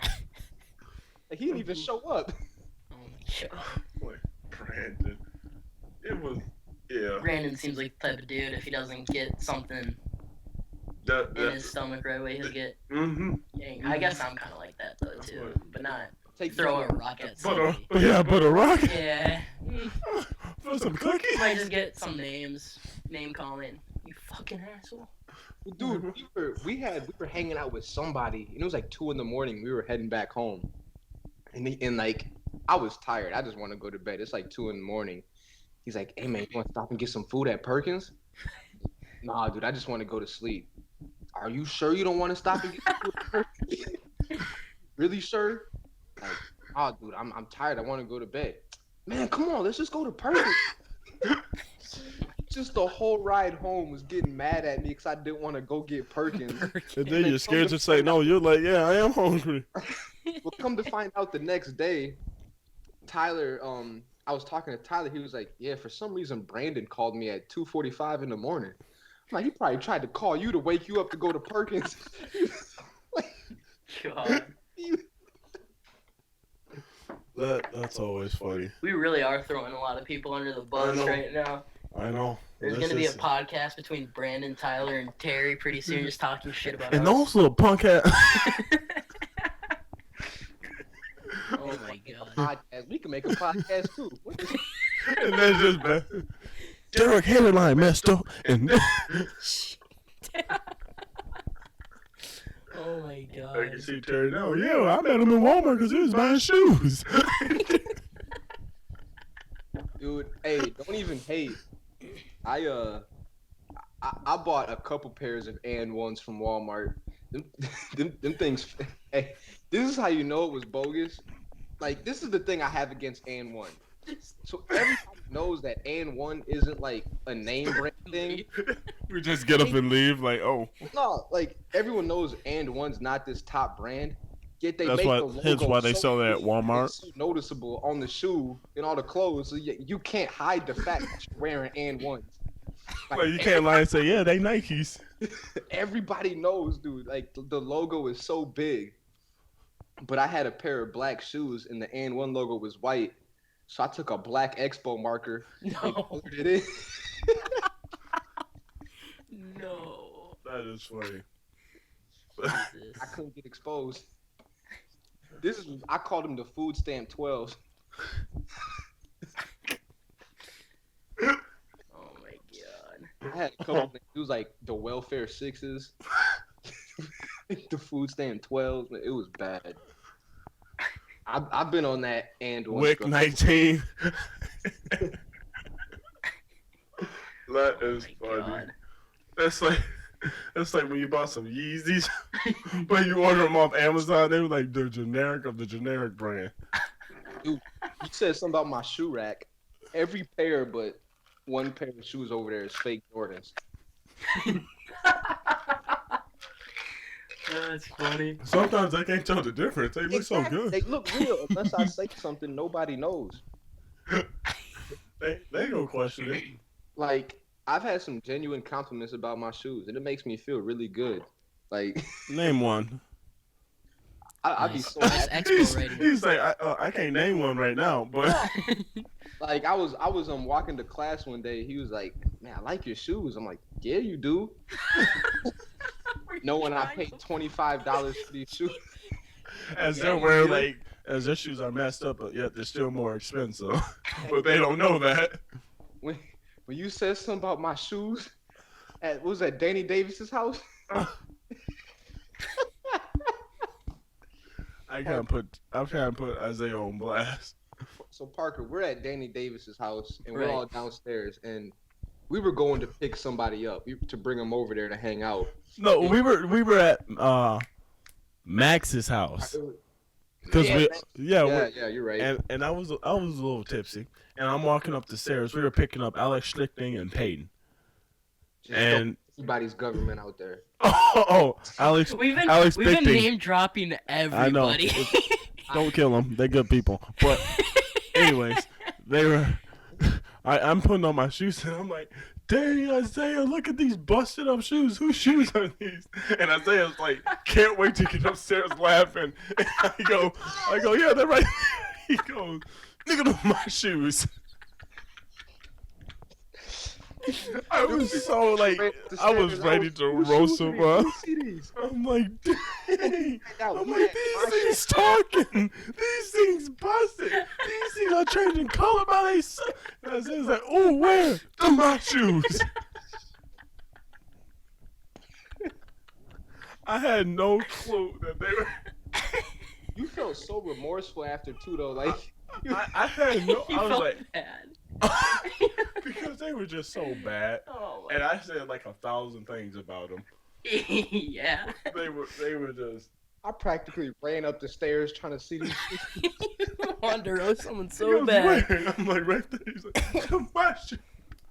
Speaker 3: Like, he didn't even show up.
Speaker 1: Oh my God.
Speaker 2: Like, Brandon. It was, yeah.
Speaker 1: Brandon seems like the type of dude, if he doesn't get something in his stomach right away, he'll get.
Speaker 2: Mm-hmm.
Speaker 1: I guess I'm kind of like that though too, but not
Speaker 3: Take
Speaker 1: throw a
Speaker 3: some-
Speaker 1: rock at
Speaker 2: But
Speaker 1: somebody.
Speaker 2: but a rock
Speaker 1: Yeah.
Speaker 2: for some cookies.
Speaker 1: Might just get some names, name calling. You fucking asshole.
Speaker 3: Dude, we were hanging out with somebody, and it was like 2 in the morning. We were heading back home, and like I was tired. I just want to go to bed. It's like 2 in the morning. He's like, "Hey man, you want to stop and get some food at Perkins?" Nah, dude, I just want to go to sleep. Are you sure you don't want to stop and get food at Perkins? Really sure? Like, oh, dude, I'm tired. I want to go to bed. Man, come on, let's just go to Perkins. Just the whole ride home was getting mad at me because I didn't want to go get Perkins.
Speaker 2: And then you're scared to say no. You're like, yeah, I am hungry.
Speaker 3: Well, come to find out the next day, Tyler, I was talking to Tyler. He was like, yeah, for some reason, Brandon called me at 2:45 in the morning. I'm like, he probably tried to call you to wake you up to go to Perkins.
Speaker 1: God.
Speaker 2: That's always funny.
Speaker 1: We really are throwing a lot of people under the bus
Speaker 2: know.
Speaker 1: right now.
Speaker 2: I know.
Speaker 1: There's going to be a podcast between Brandon, Tyler, and Terry pretty soon just talking shit about
Speaker 2: And
Speaker 1: us.
Speaker 2: those little punk ass.
Speaker 1: Oh my God.
Speaker 3: Podcast. We can make a podcast too. What is-
Speaker 2: And that's just bad. Derek Hairline messed up. And
Speaker 1: Oh my
Speaker 2: I can
Speaker 1: God.
Speaker 2: see Terry now. Yeah, I met him in Walmart because he was buying shoes.
Speaker 3: Dude, hey, don't even hate. I bought a couple pairs of And1s from Walmart. Them things. Hey, this is how you know it was bogus. Like, this is the thing I have against And1. So everybody knows that And1 isn't like a name brand thing.
Speaker 2: We just get up and leave like, oh.
Speaker 3: No, like everyone knows And1's not this top brand. Yet they
Speaker 2: That's
Speaker 3: make
Speaker 2: why-
Speaker 3: the logo
Speaker 2: hence why they
Speaker 3: so
Speaker 2: sell it at
Speaker 3: big,
Speaker 2: Walmart.
Speaker 3: it's so noticeable on the shoe and all the clothes, so you can't hide the fact that you're wearing And1s.
Speaker 2: Like, you can't lie and say, yeah, they Nikes.
Speaker 3: Everybody knows, dude. Like the logo is so big. But I had a pair of black shoes, and the And1 logo was white. So I took a black Expo marker and
Speaker 1: No.
Speaker 3: colored it in.
Speaker 1: No.
Speaker 2: That is funny.
Speaker 1: Jesus.
Speaker 3: I couldn't get exposed. I called them the food stamp 12s.
Speaker 1: Oh my God.
Speaker 3: I had a couple. It was like the welfare 6s, the food stamp 12s. It was bad. I've been on that and
Speaker 2: Wick 19. That
Speaker 1: Oh
Speaker 2: is
Speaker 1: my
Speaker 2: funny.
Speaker 1: God.
Speaker 2: That's like when you bought some Yeezys, but you order them off Amazon. They were like the generic of the generic brand.
Speaker 3: Dude, you said something about my shoe rack. Every pair but one pair of shoes over there is fake Jordans.
Speaker 1: That's funny.
Speaker 2: Sometimes I can't tell the difference. They look so
Speaker 3: Exactly.
Speaker 2: good.
Speaker 3: They look real unless I say something nobody knows.
Speaker 2: They gonna question it.
Speaker 3: Like, I've had some genuine compliments about my shoes, and it makes me feel really good. Like,
Speaker 2: Name one.
Speaker 3: I'd be
Speaker 1: Nice.
Speaker 3: so
Speaker 1: Nice
Speaker 3: happy.
Speaker 1: expo rating.
Speaker 2: He's like, I can't name one right now, but
Speaker 3: Like, I was walking to class one day. He was like, "Man, I like your shoes." I'm like, "Yeah, you do." Knowing I paid $25 for these shoes.
Speaker 2: as they're wearing like, as their shoes are messed up, but yet they're still more expensive. But they don't know that.
Speaker 3: when you said something about my shoes at what was that Danny Davis's house?
Speaker 2: I'm trying to put Isaiah on blast.
Speaker 3: So Parker, we're at Danny Davis's house and
Speaker 1: Right.
Speaker 3: we're all downstairs and we were going to pick somebody up to bring them over there to hang out.
Speaker 2: No, we were at Max's house. Cause
Speaker 3: Yeah,
Speaker 2: yeah,
Speaker 3: you're right.
Speaker 2: and I was a little tipsy, and I'm walking up the stairs. We were picking up Alex Schlichting and Peyton.
Speaker 3: Just
Speaker 2: And
Speaker 3: everybody's government out there.
Speaker 2: Alex,
Speaker 1: We've been
Speaker 2: Bichting.
Speaker 1: name dropping everybody.
Speaker 2: Don't kill them. They're good people. But anyways, they were. I'm putting on my shoes and I'm like, dang, Isaiah, look at these busted up shoes. Whose shoes are these? And Isaiah's like, can't wait to get upstairs laughing. And I go, yeah, they're right. He goes, look at my shoes. I was so like, I was ready to roast him up. I'm like, dang. I'm like, these things talking. These things busted. These things are changing color by themselves. And Isaiah's like, oh, where? They're my shoes. I had no clue that they were.
Speaker 3: You felt so remorseful after too, though. Like
Speaker 2: I had no.
Speaker 1: You
Speaker 2: I was
Speaker 1: felt
Speaker 2: like,
Speaker 1: bad.
Speaker 2: because they were just so bad,
Speaker 1: Oh my
Speaker 2: and I said like 1,000 things about them.
Speaker 1: yeah.
Speaker 2: They were just.
Speaker 3: I practically ran up the stairs trying to see these.
Speaker 1: Wanted to roast someone
Speaker 2: He
Speaker 1: so
Speaker 2: goes,
Speaker 1: bad.
Speaker 2: "Where?" I'm like right there. He's like, "Come my shoes."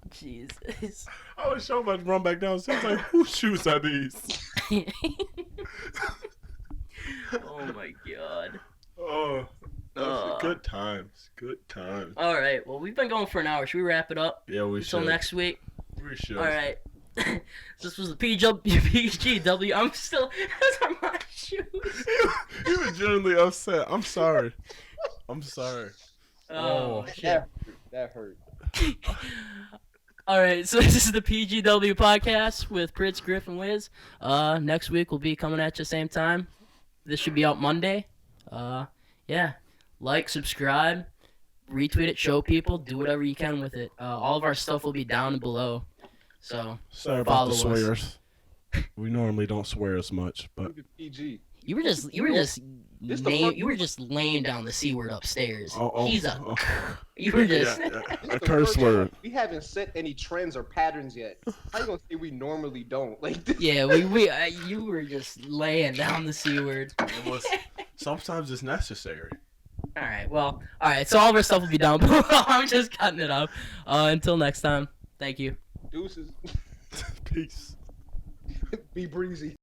Speaker 1: Jesus.
Speaker 2: I was so about to run back downstairs. Like, whose shoes are these?
Speaker 1: Oh my god.
Speaker 2: Oh, good times. Good times.
Speaker 1: All right. Well, we've been going for an hour. Should we wrap it up
Speaker 2: Yeah, we
Speaker 1: until
Speaker 2: should.
Speaker 1: next week?
Speaker 2: We should.
Speaker 1: All right. This was the PGW. I'm still. Those are my shoes.
Speaker 2: You were genuinely upset. I'm sorry. I'm sorry.
Speaker 1: Oh shit.
Speaker 3: That hurt.
Speaker 1: All right, so this is the PGW podcast with Pritz, Griff, and Wiz. Next week we'll be coming at you same time. This should be out Monday. Yeah, like, subscribe, retweet it, show people, do whatever you can with it. All of our stuff will be down below. So
Speaker 2: Sorry about the
Speaker 1: follow us.
Speaker 2: swears. We normally don't swear as much, but
Speaker 3: Keep it PG.
Speaker 1: you were just laying down the C word upstairs. He's a. You were just.
Speaker 2: yeah,
Speaker 3: This
Speaker 2: a
Speaker 3: is the
Speaker 2: curse
Speaker 3: first
Speaker 2: word.
Speaker 3: time we haven't set any trends or patterns yet. How you gonna say we normally don't? Like this?
Speaker 1: Yeah, you were just laying down the C word.
Speaker 2: It was, sometimes it's necessary.
Speaker 1: All right, well, all right. So all of our stuff will be down below. I'm just cutting it up. Until next time, thank you.
Speaker 3: Deuces.
Speaker 2: Peace.
Speaker 3: Be breezy.